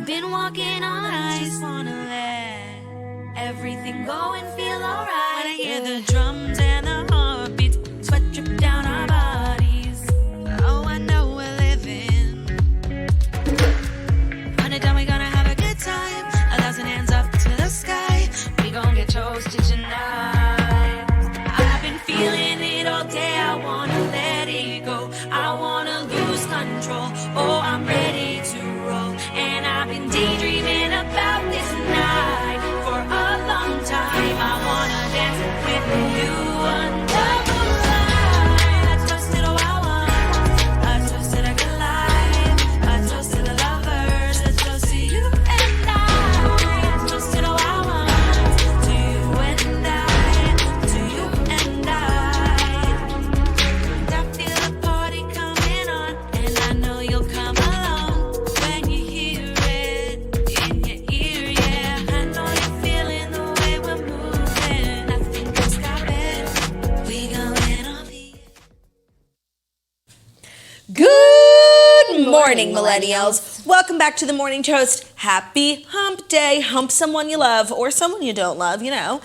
been walking on ice. Wanna let everything go and feel alright. When I hear the drums and the heartbeats, sweat drip down our bodies. Oh, I know we're living. Run it down, we gonna have a good time. 1,000 hands up to the sky. We gon' get toasted tonight. I've been feeling it all day. I wanna let it go. I wanna lose control. Oh, I'm ready to roll. And I've been daydreaming about this night for a long time. I wanna dance with you under the light. I toasted a wild one. I toasted a good life. I toasted the lovers. I toasted you and I. I toasted a wild one. To you and I. To you and I. And I feel the party coming on. And I know you'll come along when you hear it in your ear, yeah. I know you're feeling the way we're moving. Nothing can stop it. We going off the Good morning, millennials. Welcome back to the Morning Toast. Happy hump day. Hump someone you love or someone you don't love, you know.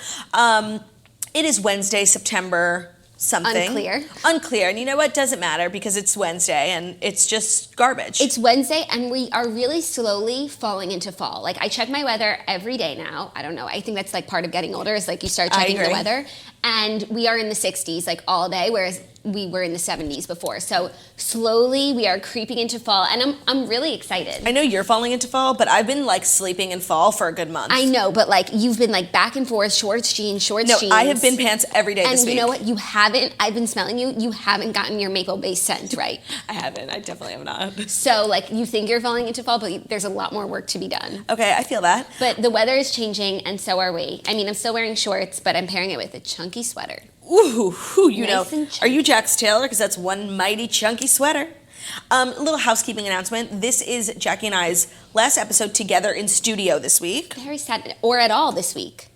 It is Wednesday, September something. Unclear. And you know what? Doesn't matter because it's Wednesday and it's just garbage. It's Wednesday and we are really slowly falling into fall. Like I check my weather every day now. I don't know. I think that's like part of getting older is like you start checking the weather. And we are in the 60s like all day, whereas we were in the 70s before. So slowly we are creeping into fall and I'm really excited. I know you're falling into fall, but I've been like sleeping in fall for a good month. I know, but like you've been like back and forth, shorts, jeans. No, I have been pants every day this week. And you know what? You haven't, I've been smelling you, you haven't gotten your maple-based scent right. I haven't. I definitely have not. So like you think you're falling into fall, but there's a lot more work to be done. Okay, I feel that. But the weather is changing and so are we. I mean, I'm still wearing shorts, but I'm pairing it with a chunky sweater. Ooh, you Nice know. and chunky. Are you Jax Taylor? Because that's one mighty chunky sweater. Little housekeeping announcement. This is Jackie and I's last episode together in studio this week. Very sad, or at all this week.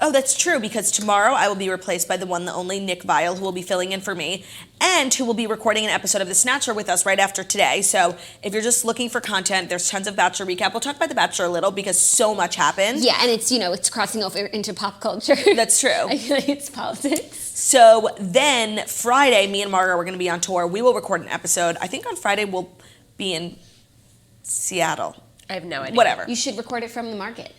Oh, that's true, because tomorrow I will be replaced by the one, the only Nick Vial, who will be filling in for me, and who will be recording an episode of The Snatcher with us right after today. So if you're just looking for content, there's tons of Bachelor recap. We'll talk about The Bachelor a little because so much happened. Yeah, and it's, you know, it's crossing over into pop culture. That's true. I feel like it's politics. So then Friday, me and Margo are going to be on tour. We will record an episode. I think on Friday we'll be in Seattle. I have no idea. Whatever. You should record it from the market.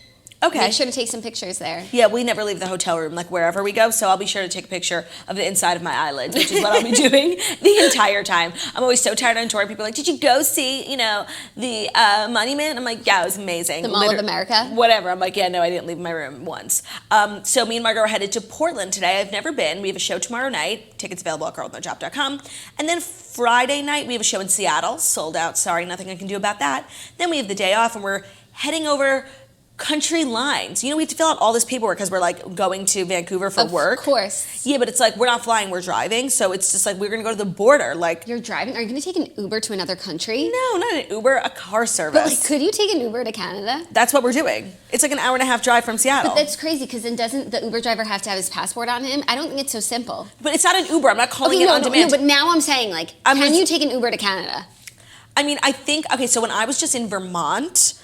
Okay. Make sure to take some pictures there. Yeah, we never leave the hotel room, like wherever we go, so I'll be sure to take a picture of the inside of my eyelids, which is what I'll be doing the entire time. I'm always so tired on tour. People are like, did you go see, you know, the monument? I'm like, yeah, it was amazing. The Mall of America? Whatever. I'm like, yeah, no, I didn't leave my room once. So me and Margo are headed to Portland today. I've never been. We have a show tomorrow night. Tickets available at girlwithnojob.com. And then Friday night, we have a show in Seattle. Sold out. Sorry, nothing I can do about that. Then we have the day off, and we're heading over country lines. You know, we have to fill out all this paperwork because we're like going to Vancouver for work. Of course. Yeah, but it's like we're not flying, we're driving. So it's just like we're going to go to the border. Like, You're driving? Are you going to take an Uber to another country? no, not an Uber, a car service. But like, could you take an Uber to Canada? That's what we're doing. It's like an hour and a half drive from Seattle. But that's crazy because then doesn't the Uber driver have to have his passport on him? I don't think it's so simple. But it's not an Uber. I'm not calling Okay, it no, on no, demand. no, but now I'm saying like, can you take an Uber to Canada? I mean, I think, okay, so when I was just in Vermont,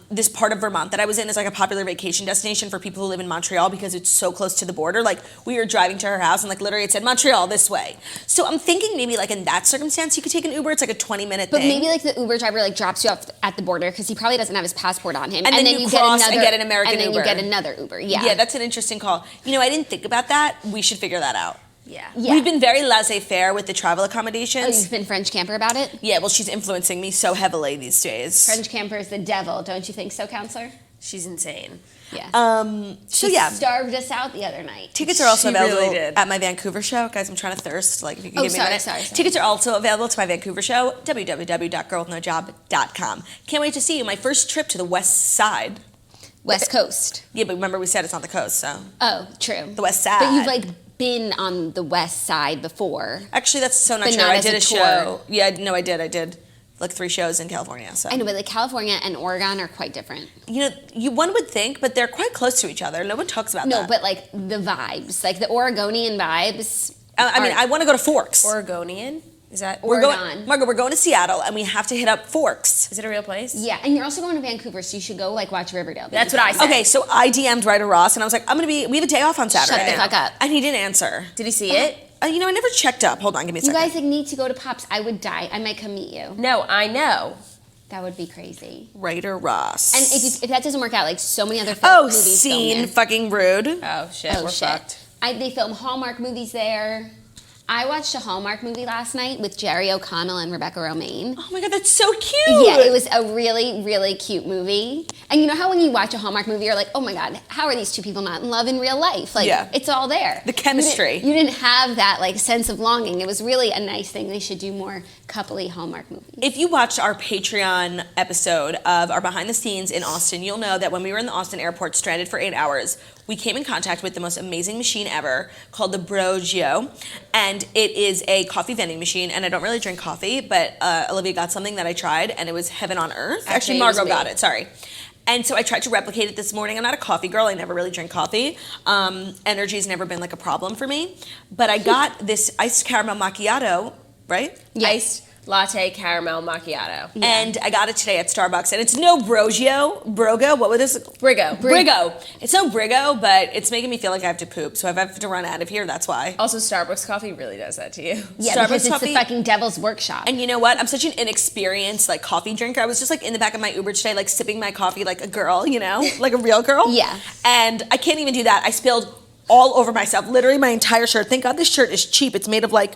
this part of Vermont that I was in is like a popular vacation destination for people who live in Montreal because it's so close to the border. Like, we were driving to her house and like literally it said Montreal this way. So I'm thinking maybe like in that circumstance you could take an Uber. It's like a 20-minute But thing. maybe like the Uber driver like drops you off at the border because he probably doesn't have his passport on him. And then you cross and get an American Uber. And Uber. then you get another Uber, yeah. Yeah, that's an interesting call. You know, I didn't think about that. We should figure that out. Yeah. We've been very laissez-faire with the travel accommodations. Oh, you've been French camper about it? Yeah, well, she's influencing me so heavily these days. French camper is the devil, don't you think so, counselor? She's insane. Yeah. So She yeah. starved us out the other night. Tickets are also She available really did. at my Vancouver show. Guys, I'm trying to thirst. Like, if you can Oh, give me a minute. sorry. Tickets are also available to my Vancouver show, www.girlwithnojob.com. Can't wait to see you. My first trip to the West Side. West Coast. Yeah, but remember we said it's on the coast, so. Oh, true. The West Side. But you've like been on the West Side before. Actually, that's so not But true. not I as did a a tour. show. Yeah, no, I did like 3 shows in California. So I know, but like California and Oregon are quite different. you know, one would think, but they're quite close to each other. No one talks about No, that. but like the vibes, like the Oregonian vibes. I mean, I want to go to Forks. Oregonian? Is that We're Oregon. going, Margot, we're going to Seattle, and we have to hit up Forks. Is it a real place? Yeah, and you're also going to Vancouver, so you should go like watch Riverdale. That's what I said. Okay, so I DM'd Ryder Ross, and I was like, we have a day off on Saturday. the fuck up. And he didn't answer. Did he see it? I never checked up. Hold on, give me a You second. guys like need to go to Pops. I would die. I might come meet you. No, I know. That would be crazy. Ryder Ross. And if that doesn't work out, like so many other movies scene film there. fucking rude. Oh shit, we're fucked. They film Hallmark movies there. I watched a Hallmark movie last night with Jerry O'Connell and Rebecca Romaine. Oh my god, that's so cute. Yeah, it was a really, really cute movie. And you know how when you watch a Hallmark movie, you're like, oh my god, how are these two people not in love in real life? Like, it's all there. The chemistry. You didn't have that like sense of longing. It was really a nice thing. They should do more coupley Hallmark movies. If you watched our Patreon episode of our behind the scenes in Austin, you'll know that when we were in the Austin airport stranded for 8 hours, we came in contact with the most amazing machine ever called the Brogio, and it is a coffee vending machine, and I don't really drink coffee, but Olivia got something that I tried, and it was heaven on earth. Actually, Margot got it, sorry. And so I tried to replicate it this morning. I'm not a coffee girl. I never really drink coffee. Energy's never been like a problem for me. But I got this iced caramel macchiato, right? Iced latte caramel macchiato. Yeah. And I got it today at Starbucks, and it's no Brogo. What was this? Brigo. It's no Brigo, but it's making me feel like I have to poop. So if I have to run out of here, that's why. Also, Starbucks coffee really does that to you. Yeah, Starbucks because it's coffee, the fucking devil's workshop. And you know what? I'm such an inexperienced like coffee drinker. I was just like in the back of my Uber today, like sipping my coffee like a girl, like a real girl. Yeah. And I can't even do that. I spilled all over myself, literally my entire shirt. Thank God this shirt is cheap. It's made of like,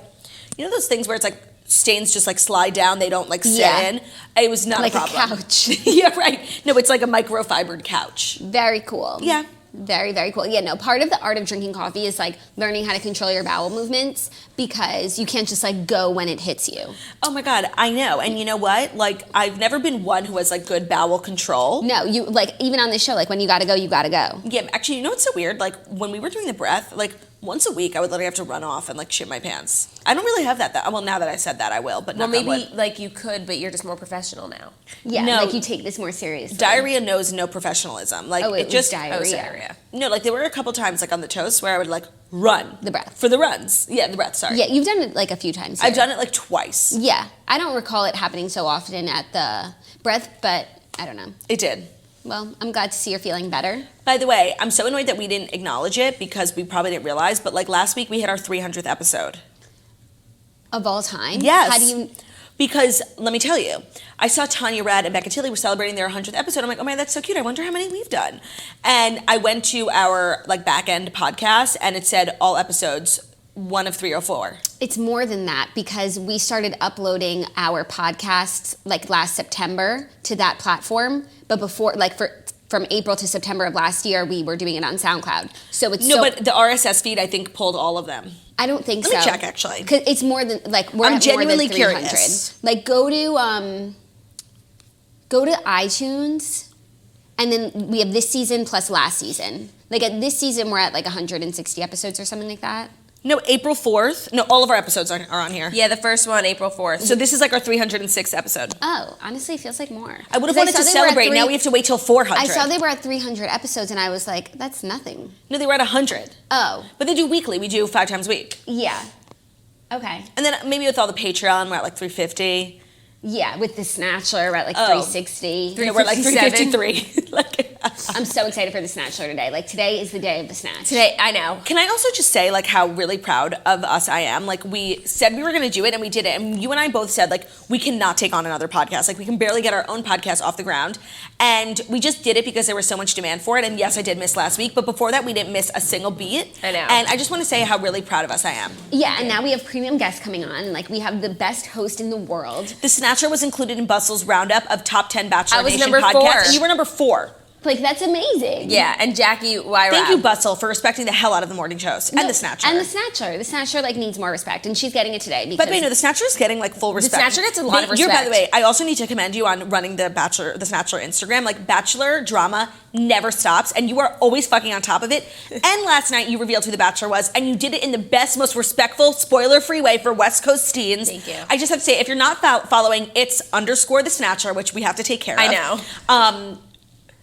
those things where it's like stains just like slide down, they don't like sit in. It was not like a problem. a couch. Yeah, right. No, it's like a microfibered couch. Very cool. Yeah. Very, very cool. Yeah, no, part of the art of drinking coffee is like learning how to control your bowel movements because you can't just like go when it hits you. Oh my God, I know. And you know what? Like, I've never been one who has like good bowel control. No, you like even on this show, like when you gotta go, you gotta go. Yeah, actually, you know what's so weird? Like when we were doing the breath, like once a week I would literally have to run off and like shit my pants. I don't really have that. Well, now that I said that, I will, but Well, not maybe like you could, but you're just more professional now. Yeah, No. like you take this more seriously. Diarrhea knows no professionalism. Like it was just diarrhea. No, like there were a couple times like on the toast where I would like run The breath. for the runs. Yeah, the breath. Sorry. Yeah, you've done it like a few times. I've here. done it like twice. Yeah, I don't recall it happening so often at the breath, but I don't know. It did. Well, I'm glad to see you're feeling better. By the way, I'm so annoyed that we didn't acknowledge it because we probably didn't realize, but like last week we hit our 300th episode. Of all time? Yes. How do you... Because let me tell you, I saw Tanya Rad and Becca Tilly were celebrating their 100th episode. I'm like, oh man, that's so cute. I wonder how many we've done. And I went to our like back end podcast and it said all episodes, 1 of 304. It's more than that because we started uploading our podcasts like last September to that platform, but before from April to September of last year, we were doing it on SoundCloud. So it's but the RSS feed I think pulled all of them. I don't think so. Let me check actually. Because it's more than like we're I'm at genuinely more than 300. curious. Like go to iTunes, and then we have this season plus last season. Like at this season, we're at like 160 episodes or something like that. No, April 4th. No, all of our episodes are on here. Yeah, the first one, April 4th. So this is like our 306th episode. Oh, honestly, it feels like more. I would have 'Cause wanted to celebrate. Now we have to wait till 400. I saw they were at 300 episodes, and I was like, that's nothing. No, they were at 100. Oh. But they do weekly. We do 5 times a week. Yeah. Okay. And then maybe with all the Patreon, we're at like 350. Yeah, with the Snatcher, we're at like 360. No, we're like 353. I'm so excited for the Snatcher today. Like today is the day of the Snatch. Today, I know. Can I also just say like how really proud of us I am? Like we said we were going to do it and we did it. And you and I both said like we cannot take on another podcast. Like we can barely get our own podcast off the ground. And we just did it because there was so much demand for it. And yes, I did miss last week. But before that, we didn't miss a single beat. I know. And I just want to say how really proud of us I am. Yeah, and now we have premium guests coming on. Like we have the best host in the world. The Snatcher was included in Bustle's roundup of top 10 Bachelor I was Nation number podcasts. 4. And you were number 4. Like that's amazing. Yeah, and Jackie Wyra. Thank you, Bustle, for respecting the hell out of the morning shows. And the Snatcher. And the Snatcher. The Snatcher like needs more respect, and she's getting it today. Because But wait, no, the Snatcher is getting like full respect. Snatcher gets a lot of respect. By the way, I also need to commend you on running the Snatcher Instagram. Like Bachelor drama never stops, and you are always fucking on top of it. And last night you revealed who the Bachelor was, and you did it in the best, most respectful, spoiler-free way for West Coast Steens. Thank you. I just have to say, if you're not following, it's _ the Snatcher, which we have to take care of. I know.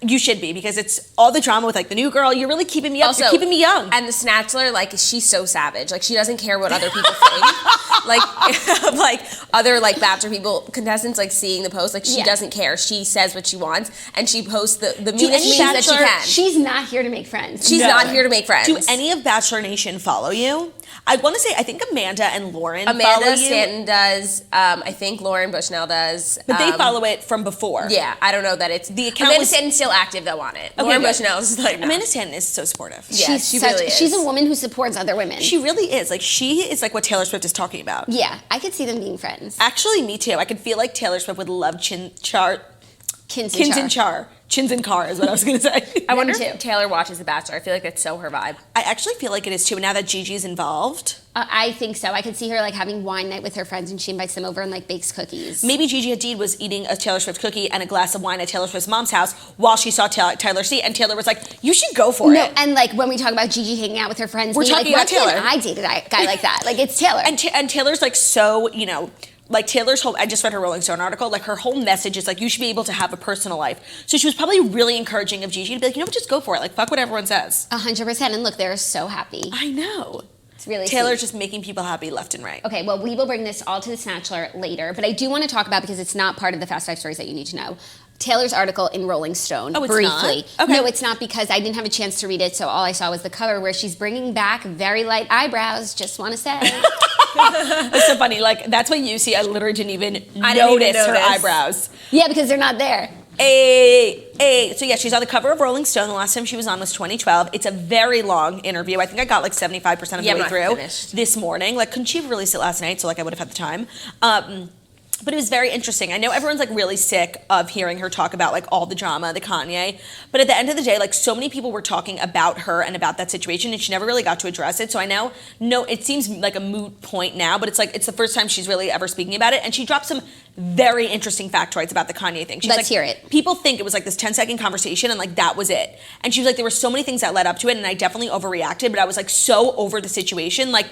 You should be, because it's all the drama with like the new girl. You're really keeping me up. Also, you're keeping me young. And the Snatchler, like, she's so savage. Like, she doesn't care what other people think. like other like Bachelor people, contestants, like seeing the post, like she doesn't care. She says what she wants, and she posts the meanest memes that she can. She's not here to make friends. She's not here to make friends. Do any of Bachelor Nation follow you? I want to say, I think Amanda and Lauren follow Amanda you. Stanton does. I think Lauren Bushnell does. But they follow it from before. Yeah, I don't know that it's the account. Amanda Stanton's still active though on it. Okay, Lauren good. Bushnell is like not. Amanda Stanton is so supportive. Yeah, she really is. She's a woman who supports other women. She really is. Like, she is like what Taylor Swift is talking about. Yeah, I could see them being friends. Actually, me too. I could feel like Taylor Swift would love Kins and Char. Chins and Car is what I was going to say. I wonder if Taylor watches The Bachelor. I feel like that's so her vibe. I actually feel like it is too. Now that Gigi's involved. I think so. I could see her like having wine night with her friends, and she invites them over and like bakes cookies. Maybe Gigi Hadid was eating a Taylor Swift cookie and a glass of wine at Taylor Swift's mom's house while she saw Tyler C. And Taylor was like, "You should go for it." No, and like when we talk about Gigi hanging out with her friends, We're being talking like, about why Taylor. can't I date a guy like that? Like, it's Taylor. And Taylor's like so, you know, like Taylor's whole, I just read her Rolling Stone article, like her whole message is like, you should be able to have a personal life. So she was probably really encouraging of Gigi to be like, you know what, just go for it. Like, fuck what everyone says. 100%. And look, they're so happy. I know. It's really Taylor's sweet. just making people happy left and right. Okay, well, we will bring this all to the Snatchler later, but I do want to talk about, because it's not part of the Fast Five stories that you need to know, Taylor's article in Rolling Stone. Oh, it's briefly. not? Okay. No, it's not, because I didn't have a chance to read it, so all I saw was the cover where she's bringing back very light eyebrows, just want to say. It's so funny. Like, that's what you see. I literally didn't even notice her eyebrows. Yeah, because they're not there. So yeah, she's on the cover of Rolling Stone. The last time she was on was 2012. It's a very long interview. I think I got like 75% of the way through this morning. Like, couldn't she have released it last night? So like, I would have had the time. But it was very interesting. I know everyone's like really sick of hearing her talk about like all the drama, the Kanye. But at the end of the day, like so many people were talking about her and about that situation, and she never really got to address it. So I now know it seems like a moot point now, but it's like it's the first time she's really ever speaking about it. And she dropped some very interesting factoids about the Kanye thing. She's Let's like, hear it. People think it was like this 10-second conversation and like that was it. And she was like, there were so many things that led up to it, and I definitely overreacted, but I was like so over the situation. Like,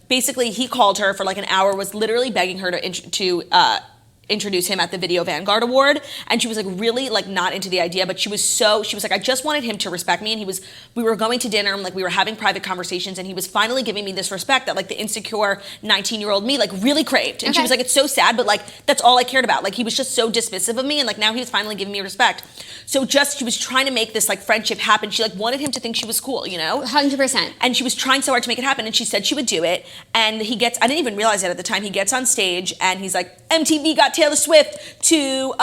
basically, he called her for like an hour, was literally begging her to introduce him at the Video Vanguard Award, and she was like really like not into the idea, but she was like, I just wanted him to respect me, and we were going to dinner and like we were having private conversations, and he was finally giving me this respect that like the insecure 19-year-old me like really craved. And she was like, it's so sad, but like that's all I cared about. Like, he was just so dismissive of me, and like now he was finally giving me respect. So she was trying to make this like friendship happen. She like wanted him to think she was cool, you know? 100%. And she was trying so hard to make it happen, and she said she would do it. And I didn't even realize it at the time, he gets on stage and he's like, MTV got Taylor Swift to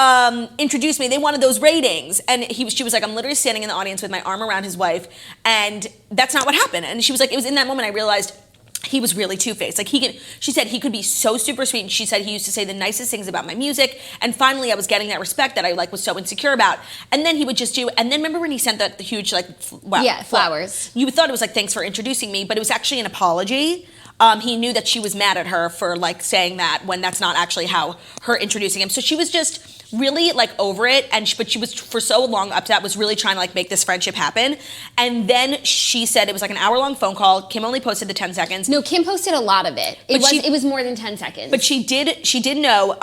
introduce me. They wanted those ratings. And she was like, I'm literally standing in the audience with my arm around his wife, and that's not what happened. And she was like, it was in that moment I realized he was really two-faced. Like, she said he could be so super sweet, and she said he used to say the nicest things about my music, and finally I was getting that respect that I like was so insecure about. And then he would just and then remember when he sent the huge like flowers. You thought it was like, thanks for introducing me, but it was actually an apology. He knew that she was mad at her for like saying that when that's not actually how her introducing him. So she was just really like over it, but she was for so long up to that was really trying to like make this friendship happen. And then she said it was like an hour-long phone call. Kim only posted the 10 seconds. No, Kim posted a lot of it. It was more than 10 seconds. But she did know,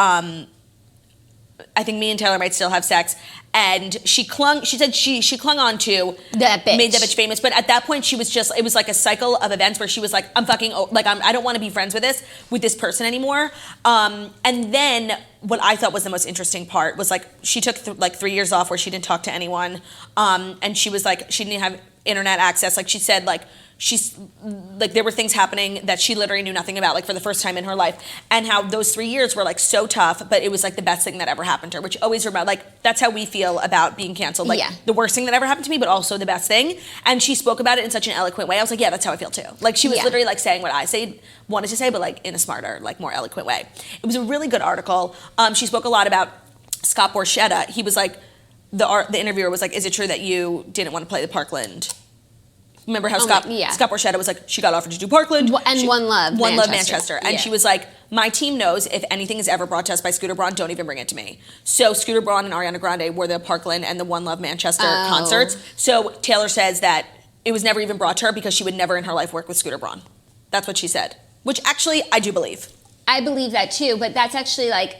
I think me and Taylor might still have sex, and she said she clung on to that bitch, made that bitch famous. But at that point, she was just, it was like a cycle of events where she was like, I don't want to be friends with this person anymore. And then what I thought was the most interesting part was like, she took 3 years off where she didn't talk to anyone. And she was like, she didn't have internet access. Like, she said, like, she's like, there were things happening that she literally knew nothing about, like for the first time in her life, and how those 3 years were like so tough, but it was like the best thing that ever happened to her, which always remember, like, that's how we feel about being canceled, like the worst thing that ever happened to me, but also the best thing. And she spoke about it in such an eloquent way. I was like, yeah, that's how I feel too. Like, she was literally like saying what I wanted to say, but like in a smarter, like more eloquent way. It was a really good article. She spoke a lot about Scott Borchetta. He was like, the interviewer was like, is it true that you didn't want to play the Parkland? Remember how Scott Borchetta was like, she got offered to do Parkland. And One Love Manchester. And she was like, my team knows if anything is ever brought to us by Scooter Braun, don't even bring it to me. So Scooter Braun and Ariana Grande were the Parkland and the One Love Manchester concerts. So Taylor says that it was never even brought to her because she would never in her life work with Scooter Braun. That's what she said. Which actually, I do believe. I believe that too, but that's actually like,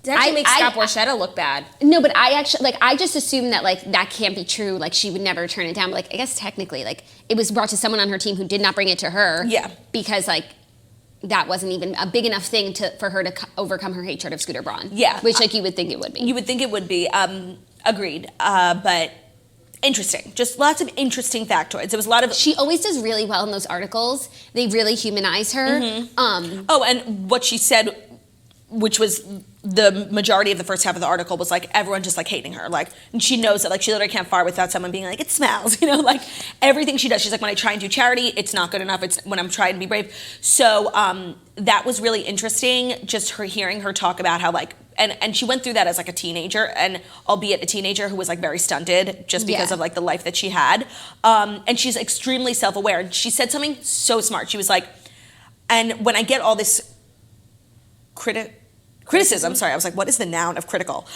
That actually makes Scott Borchetta look bad. No, but I actually, like, I just assumed that, like, that can't be true. Like, she would never turn it down. But, like, I guess technically, like, it was brought to someone on her team who did not bring it to her. Yeah. Because, like, that wasn't even a big enough thing for her to overcome her hatred of Scooter Braun. Yeah. Which, like, you would think it would be. You would think it would be. Agreed. But interesting. Just lots of interesting factoids. There was a lot of... She always does really well in those articles. They really humanize her. and what she said, which was the majority of the first half of the article, was like everyone just like hating her, like, and she knows that like she literally can't fart without someone being like, it smells, you know, like everything she does, she's like, when I try and do charity, it's not good enough, it's when I'm trying to be brave. So that was really interesting, just hearing her talk about how like, and she went through that as like a teenager, and albeit a teenager who was like very stunted just because of like the life that she had, and she's extremely self-aware, and she said something so smart. She was like, and when I get all this criticism, sorry, I was like, what is the noun of critical?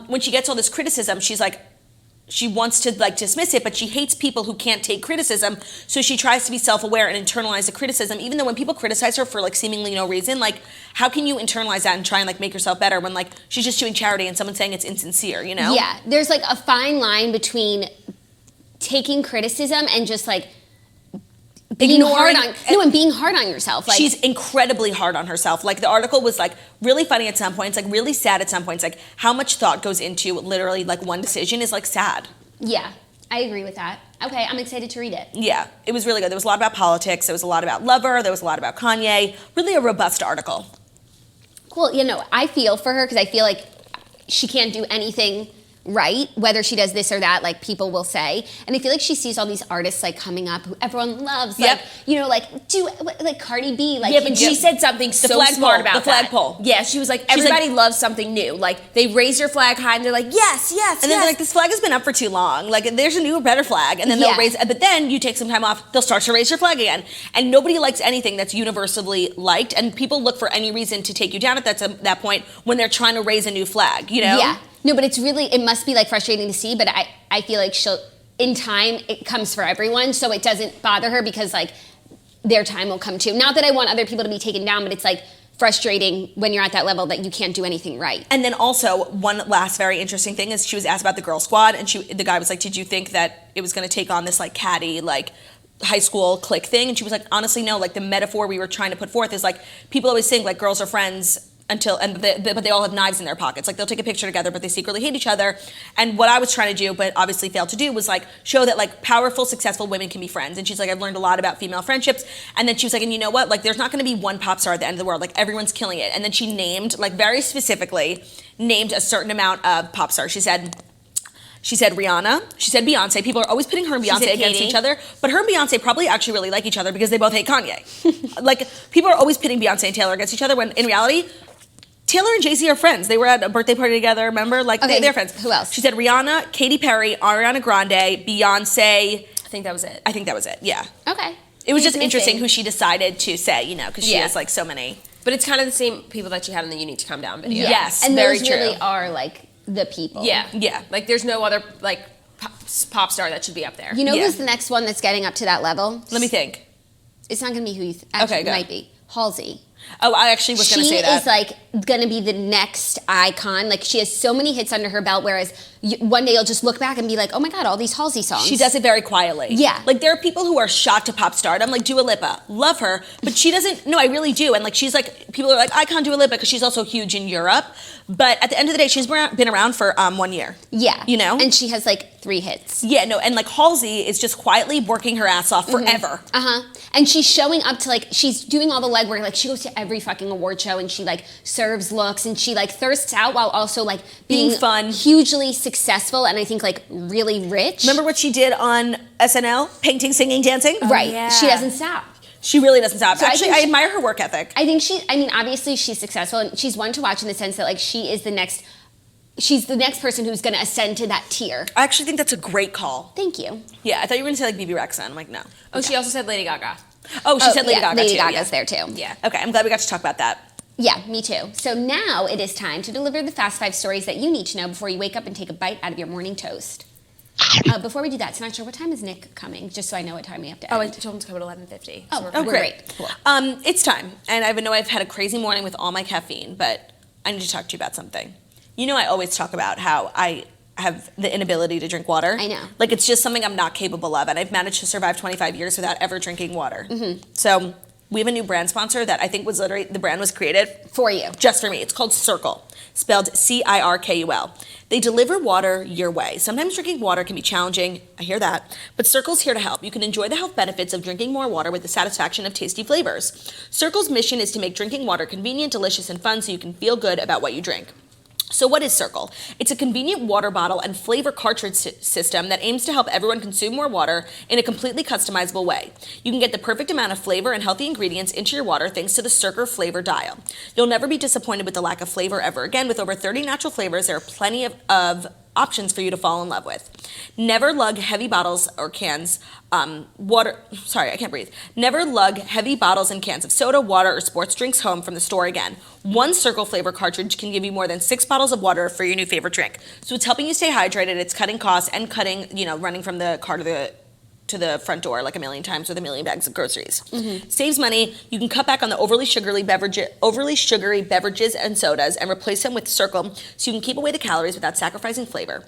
When she gets all this criticism, she's like, she wants to like dismiss it, but she hates people who can't take criticism, so she tries to be self-aware and internalize the criticism, even though when people criticize her for like seemingly no reason, like how can you internalize that and try and like make yourself better when like she's just doing charity and someone's saying it's insincere, you know? Yeah, there's like a fine line between taking criticism and just like being hard on yourself. Like, she's incredibly hard on herself. Like the article was like really funny at some points, like really sad at some points. Like how much thought goes into literally like one decision is like sad. Yeah, I agree with that. Okay, I'm excited to read it. Yeah, it was really good. There was a lot about politics. There was a lot about Lover. There was a lot about Kanye. Really a robust article. Cool. You know, I feel for her because I feel like she can't do anything right, whether she does this or that, like people will say, and I feel like she sees all these artists like coming up who everyone loves, like you know, like Cardi B, like but she said something so smart about the flagpole. Yeah, she was like, everybody loves something new. Like they raise your flag high and they're like, yes, and then they're like, this flag has been up for too long. Like there's a new, better flag, and then they'll raise. But then you take some time off, they'll start to raise your flag again, and nobody likes anything that's universally liked, and people look for any reason to take you down at that point when they're trying to raise a new flag. You know? Yeah. No, but it must be like frustrating to see, but I feel like in time, it comes for everyone, so it doesn't bother her because like their time will come too. Not that I want other people to be taken down, but it's like frustrating when you're at that level that you can't do anything right. And then also, one last very interesting thing is she was asked about the girl squad, and the guy was like, did you think that it was gonna take on this like catty, like high school clique thing? And she was like, honestly, no, like the metaphor we were trying to put forth is like, people always think like girls are friends but they all have knives in their pockets. Like they'll take a picture together, but they secretly hate each other. And what I was trying to do, but obviously failed to do, was like show that like powerful, successful women can be friends. And she's like, I've learned a lot about female friendships. And then she was like, and you know what? Like there's not going to be one pop star at the end of the world. Like everyone's killing it. And then she named, like very specifically, named a certain amount of pop stars. She said Rihanna. She said Beyonce. People are always putting her and Beyonce against each other, but her and Beyonce probably actually really like each other because they both hate Kanye. Like people are always pitting Beyonce and Taylor against each other when in reality, Taylor and Jay-Z are friends. They were at a birthday party together, remember? Like, they're friends. Who else? She said Rihanna, Katy Perry, Ariana Grande, Beyonce. I think that was it. I think that was it, yeah. Okay. It was just interesting who she decided to say, you know, because she has, like, so many. But it's kind of the same people that she had in the You Need to Calm Down video. Yes, and very those true. really are, like, the people. Yeah. Yeah. Like, there's no other, like, pop star that should be up there. You know who's the next one that's getting up to that level? Let me think. It's not going to be who you actually it might be. Halsey. Oh, I actually was going to say that. She is like going to be the next icon. Like she has so many hits under her belt, whereas one day you'll just look back and be like, oh my God, all these Halsey songs. She does it very quietly. Yeah. Like there are people who are shot to pop stardom, like Dua Lipa. Love her, but she doesn't, no, I really do. And like she's like, people are like, icon Dua Lipa because she's also huge in Europe. But at the end of the day, she's been around for 1 year. Yeah. You know? And she has like 3 hits. Yeah, no, and like Halsey is just quietly working her ass off forever. And she's showing up to like, she's doing all the legwork. Like she goes to every fucking award show and she like serves looks and she like thirsts out while also like being fun, hugely successful and I think like really rich. Remember what she did on SNL? Painting, singing, dancing? Right. Yeah. She doesn't stop. She really doesn't stop. So actually, I admire her work ethic. I think obviously she's successful and she's one to watch in the sense that like she's the next person who's going to ascend to that tier. I actually think that's a great call. Thank you. Yeah, I thought you were going to say like BB Rexa. I'm like, no. Oh, she also said Lady Gaga. Oh, she said Lady Gaga Lady too. Gaga's there too. Yeah. Okay, I'm glad we got to talk about that. Yeah, me too. So now it is time to deliver the Fast 5 stories that you need to know before you wake up and take a bite out of your morning toast. Before we do that, Snatcher, what time is Nick coming? Just so I know what time we have to end. Oh, I told him to come at 11:50. Oh, So we're great. Cool. It's time, and I know I've had a crazy morning with all my caffeine, but I need to talk to you about something. You know, I always talk about how I have the inability to drink water. I know. Like, it's just something I'm not capable of, and I've managed to survive 25 years without ever drinking water. So we have a new brand sponsor that I think was literally, the brand was created For you. just for me. It's called Circle, spelled Cirkul. They deliver water your way. Sometimes drinking water can be challenging. I hear that. But Circle's here to help. You can enjoy the health benefits of drinking more water with the satisfaction of tasty flavors. Circle's mission is to make drinking water convenient, delicious, and fun so you can feel good about what you drink. So what is Circle? It's a convenient water bottle and flavor cartridge system that aims to help everyone consume more water in a completely customizable way. You can get the perfect amount of flavor and healthy ingredients into your water thanks to the Circle flavor dial. You'll never be disappointed with the lack of flavor ever again. With over 30 natural flavors, there are plenty of options for you to fall in love with. Never lug heavy bottles or cans, Never lug heavy bottles and cans of soda, water, or sports drinks home from the store again. One Circle flavor cartridge can give you more than 6 bottles of water for your new favorite drink. So it's helping you stay hydrated, it's cutting costs and cutting, running from the car to the front door like a million times with a million bags of groceries. Saves money. You can cut back on the overly sugary beverages and sodas and replace them with Circle so you can keep away the calories without sacrificing flavor.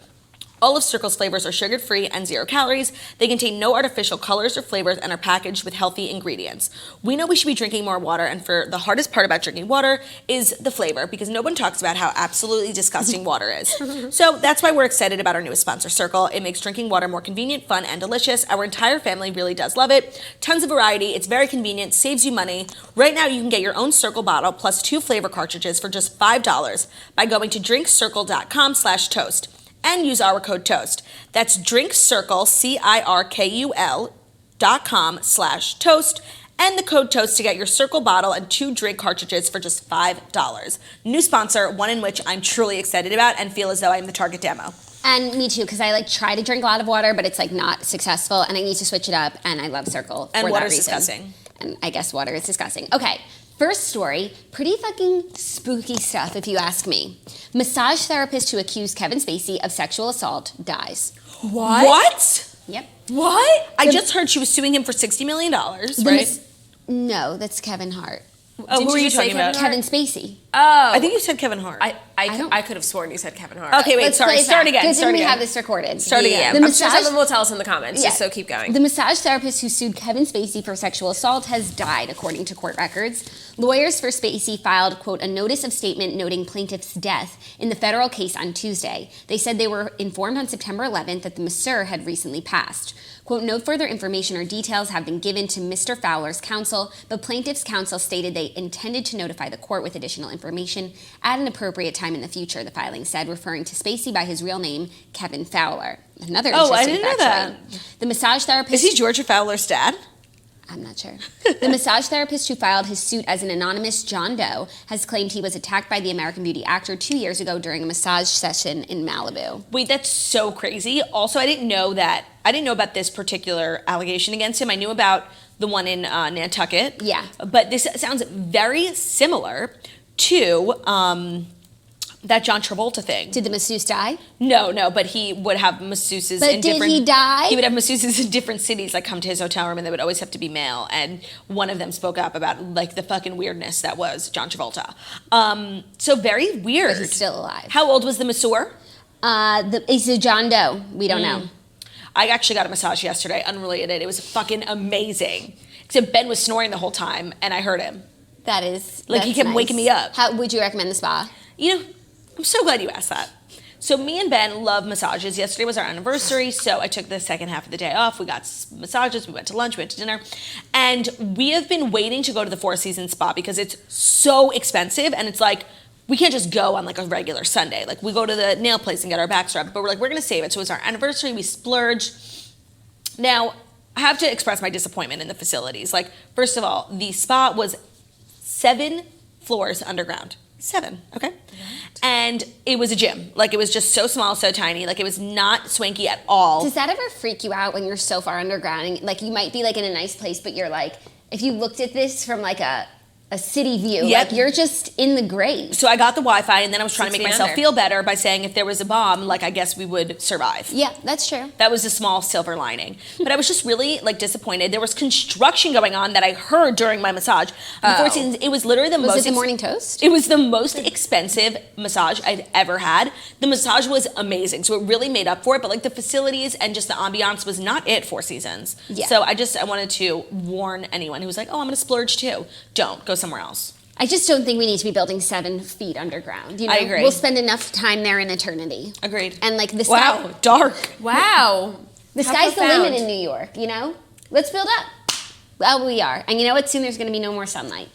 All of Circle's flavors are sugar-free and 0 calories. They contain no artificial colors or flavors and are packaged with healthy ingredients. We know we should be drinking more water, and for the hardest part about drinking water is the flavor, because no one talks about how absolutely disgusting water is. So that's why we're excited about our newest sponsor, Circle. It makes drinking water more convenient, fun, and delicious. Our entire family really does love it. Tons of variety. It's very convenient, saves you money. Right now, you can get your own Circle bottle plus 2 flavor cartridges for just $5 by going to drinkcircle.com/toast. and use our code TOAST. That's drinkcircle, CIRKUL.com/toast, and the code TOAST to get your Circle bottle and 2 drink cartridges for just $5. New sponsor, one in which I'm truly excited about and feel as though I'm the target demo. And me too, because I try to drink a lot of water, but it's not successful, and I need to switch it up, and I love Circle And for water's that reason. disgusting. And I guess water is disgusting. Okay, first story, pretty fucking spooky stuff if you ask me. Massage therapist who accused Kevin Spacey of sexual assault dies. What? Yep. What? I just heard she was suing him for $60 million, right? No, that's Kevin Hart. Oh, who are you talking about? Kevin Spacey. Oh. I think you said Kevin Hart. I could have sworn you said Kevin Hart. Okay, wait, Let's sorry. play Start back. again. Because Start we again. have this recorded. Start again. The I'm sure massage- someone will tell us in the comments, Yeah. so keep going. The massage therapist who sued Kevin Spacey for sexual assault has died, according to court records. Lawyers for Spacey filed, quote, a notice of statement noting plaintiff's death in the federal case on Tuesday. They said they were informed on September 11th that the masseur had recently passed. Quote, no further information or details have been given to Mr. Fowler's counsel, but plaintiff's counsel stated they intended to notify the court with additional information at an appropriate time in the future, the filing said, referring to Spacey by his real name, Kevin Fowler. Another interesting I didn't know factoid. that. The massage therapist... Is he Georgia Fowler's dad? I'm not sure. The massage therapist who filed his suit as an anonymous John Doe has claimed he was attacked by the American Beauty actor 2 years ago during a massage session in Malibu. Wait, that's so crazy. Also, I didn't know about this particular allegation against him. I knew about the one in Nantucket. Yeah. But this sounds very similar to that John Travolta thing. Did the masseuse die? No, but he would have masseuses But in did different... he die? He would have masseuses in different cities, come to his hotel room, and they would always have to be male. And one of them spoke up about, the fucking weirdness that was John Travolta. So very weird. But he's still alive. How old was the masseur? He's a John Doe. We don't know. I actually got a massage yesterday, unrelated. It was fucking amazing. Except Ben was snoring the whole time, and I heard him. That's he kept nice. waking me up. How would you recommend the spa? I'm so glad you asked that. So me and Ben love massages. Yesterday was our anniversary, so I took the second half of the day off. We got massages, we went to lunch, we went to dinner. And we have been waiting to go to the Four Seasons spa because it's so expensive, and it's we can't just go on a regular Sunday. We go to the nail place and get our backs rubbed, but we're we're gonna save it. So it's our anniversary, we splurged. Now, I have to express my disappointment in the facilities. First of all, the spa was 7 floors underground. 7, okay? Right. And it was a gym. It was just so small, so tiny. It was not swanky at all. Does that ever freak you out when you're so far underground? And, you might be, in a nice place, but you're if you looked at this from, a a city view. Yep. Like, you're just in the grave. So I got the Wi-Fi, and then I was trying to 6 make feet myself under. feel better by saying if there was a bomb, like, I guess we would survive. Yeah, that's true. That was a small silver lining. But I was just really, like, disappointed. There was construction going on that I heard during my massage. Unfortunately, it was literally the most... Was it the morning toast? It was the most expensive massage I'd ever had. The massage was amazing, so it really made up for it. But, like, the facilities and just the ambiance was not it, Four Seasons. Yeah. So I wanted to warn anyone who was like, oh, I'm going to splurge too. Don't. Go somewhere else. I just don't think we need to be building 7 feet underground. You know? I agree. We'll spend enough time there in eternity. Agreed. And like the sky, Wow, dark. Wow. the How sky's profound. the limit in New York. You know, let's build up. Well, we are, and you know what? Soon there's going to be no more sunlight.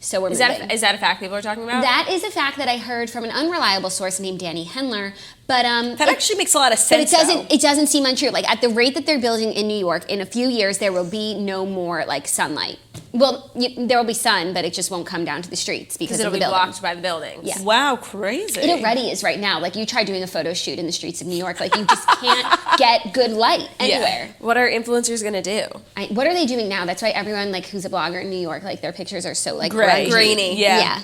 So we're Is moving. that a fact people are talking about? That is a fact that I heard from an unreliable source named Danny Hendler. But That actually makes a lot of But it sense. doesn't. though. It doesn't seem untrue. Like at the rate that they're building in New York, in a few years there will be no more like sunlight. Well, there will be sun, but it just won't come down to the streets because it'll of the be building. blocked by the buildings. Yeah. Wow, crazy. It already is right now. Like you try doing a photo shoot in the streets of New York, like you just can't get good light anywhere. What are influencers gonna do? What are they doing now? That's why everyone like who's a blogger in New York, like their pictures are so like Gray. grungy. Grainy. Yeah.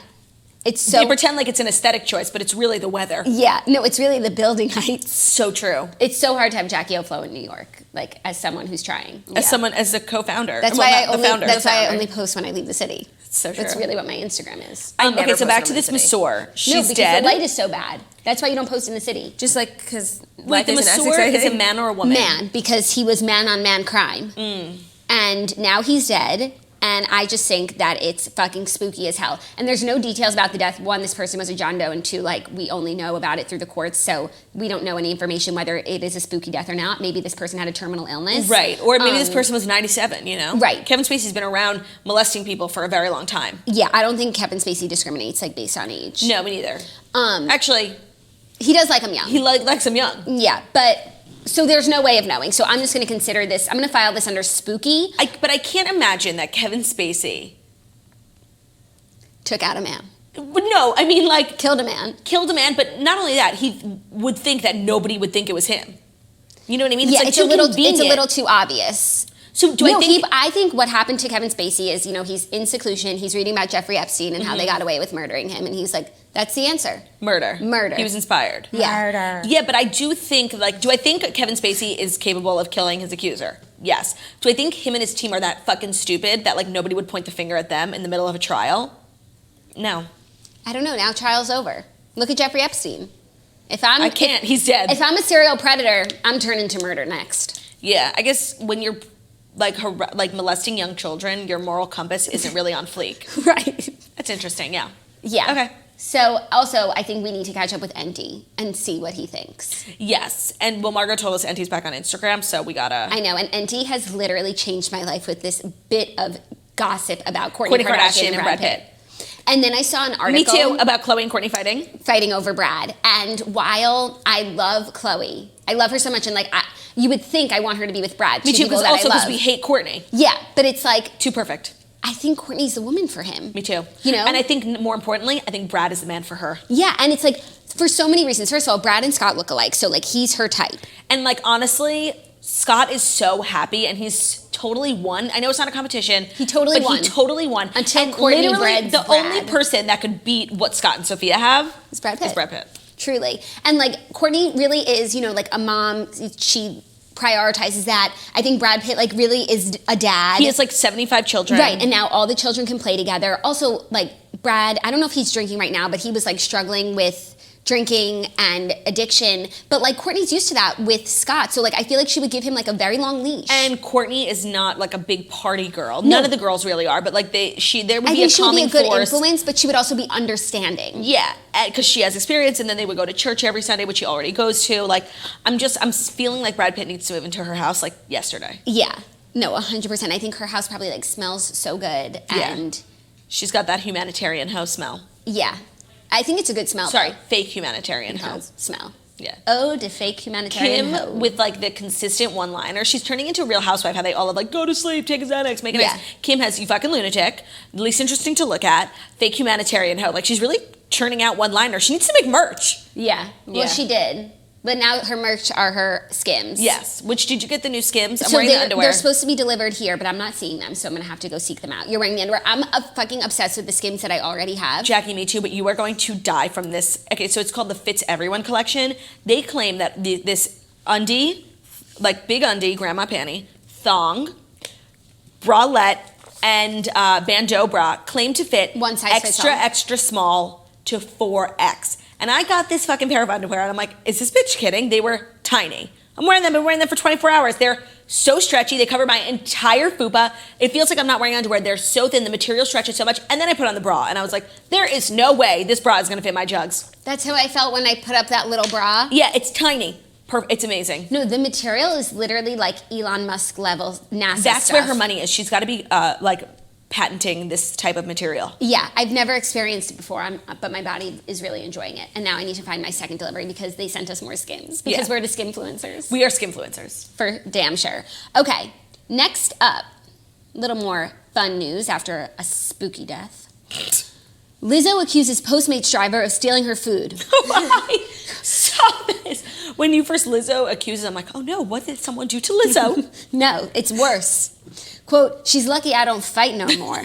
It's They so. pretend like it's an aesthetic choice, but it's really the weather. Yeah, no, it's really the building heights. So true. It's so hard to have Jackie O Flow in New York, like as someone who's trying. As a co-founder. That's Well, why I not the only. founder. That's The why I founder. only post when I leave the city. So That's true. really what my Instagram is. I never Okay, so post back in to the this city. masseur. No, She's because dead. the light is so bad. That's why you don't post in the city. Just like because Wait, the masseur is a man or a woman? Man, because he was man on man crime. And now he's dead. And I just think that it's fucking spooky as hell. And there's no details about the death. One, this person was a John Doe. And two, like, we only know about it through the courts. So we don't know any information whether it is a spooky death or not. Maybe this person had a terminal illness. Right. Or maybe this person was 97, you know? Right. Kevin Spacey's been around molesting people for a very long time. Yeah, I don't think Kevin Spacey discriminates, like, based on age. No, me neither. Um, Actually, he does like him young. he likes him young. Yeah, but... So there's no way of knowing. So I'm just going to consider this... I'm going to file this under spooky. But I can't imagine that Kevin Spacey... Took out a man. But no, I mean, like... Killed a man. Killed a man, but not only that, he would think that nobody would think it was him. You know what I mean? Yeah, like it's too a little convenient. too obvious. So do I think what happened to Kevin Spacey is, you know, he's in seclusion. He's reading about Jeffrey Epstein and how they got away with murdering him, and he's like, "That's the answer." Murder. Murder. He was inspired. Yeah. Yeah, but I do think, like, do I think Kevin Spacey is capable of killing his accuser? Yes. Do I think him and his team are that fucking stupid that, like, nobody would point the finger at them in the middle of a trial? No. I don't know. Now trial's over. Look at Jeffrey Epstein. I can't. He's dead. If I'm a serial predator, I'm turning to murder next. Yeah, I guess when you're, like molesting young children, your moral compass isn't really on fleek. Right. That's interesting, yeah. Yeah. Okay. So also, I think we need to catch up with Enty and see what he thinks. Yes, and well, Margot told us Enty's back on Instagram, so we gotta... I know, and Enty has literally changed my life with this bit of gossip about Kourtney Kardashian and Brad Pitt. And then I saw an article. Me too, about Khloe and Kourtney fighting over Brad. And while I love Khloe, I love her so much, and like you would think I want her to be with Brad. Me two too, people because that I also because love. we hate Kourtney. Yeah, but it's like Too perfect. I think Kourtney's the woman for him. Me too. You know? And I think more importantly, I think Brad is the man for her. Yeah, and it's like for so many reasons. First of all, Brad and Scott look alike, so like he's her type. And like honestly, Scott is so happy and he's totally won. I know it's not a competition. He totally won. He totally won. Until and Kourtney literally, breds the Brad. only person that could beat what Scott and Sophia have It's Brad Pitt. is Brad Pitt. Truly. And like Kourtney really is, you know, like a mom. She prioritizes that. I think Brad Pitt like really is a dad. He has like 75 children. Right, and now all the children can play together. Also, like Brad, I don't know if he's drinking right now, but he was like struggling with drinking and addiction. But like Kourtney's used to that with Scott, so like I feel like she would give him like a very long leash. And Kourtney is not like a big party girl. No. None of the girls really are, but like there would I be a think she would be calming a good force. influence, but she would also be understanding. Yeah, because she has experience, and then they would go to church every Sunday, which she already goes to. Like, I'm feeling like Brad Pitt needs to move into her house like yesterday. Yeah, no, 100%. I think her house probably like smells so good, Yeah. and She's got that humanitarian hoe smell. yeah, I think it's a good smell. Sorry, though. fake humanitarian hoe. Smell. Yeah. Oh, the fake humanitarian Kim hoe. with like the consistent one-liner. She's turning into a Real Housewife. How they all have like go to sleep, take a Xanax, make it Yeah. nice. Kim has you fucking lunatic, least interesting to look at, fake humanitarian hoe. Like she's really churning out one-liner. She needs to make merch. Yeah. Well, Yeah. she did. But now her merch are her Skims. Yes. Which, did you get the new Skims? I'm So wearing the underwear. they're supposed to be delivered here, but I'm not seeing them, so I'm going to have to go seek them out. You're wearing the underwear. I'm fucking obsessed with the Skims that I already have. Jackie, me too, but you are going to die from this. Okay, so it's called the Fits Everyone collection. They claim that this undie, like big undie, grandma panty, thong, bralette, and bandeau bra claim to fit One size fits extra, all. extra small to 4X. And I got this fucking pair of underwear, and I'm like, is this bitch kidding? They were tiny. I've been wearing them for 24 hours. They're so stretchy. They cover my entire fupa. It feels like I'm not wearing underwear. They're so thin. The material stretches so much. And then I put on the bra, and I was like, there is no way this bra is going to fit my jugs. That's how I felt when I put up that little bra. Yeah, it's tiny. It's amazing. No, the material is literally like Elon Musk level NASA That's stuff. where her money is. She's got to be patenting this type of material. Yeah, I've never experienced it before, but my body is really enjoying it. And now I need to find my second delivery because they sent us more Skims. Because we're the Skimfluencers. We are Skimfluencers. For damn sure. Okay, next up, a little more fun news after a spooky death. Lizzo accuses Postmates driver of stealing her food. I saw this. When you first Lizzo accuses, I'm like, oh no, what did someone do to Lizzo? No, it's worse. Quote, she's lucky I don't fight no more.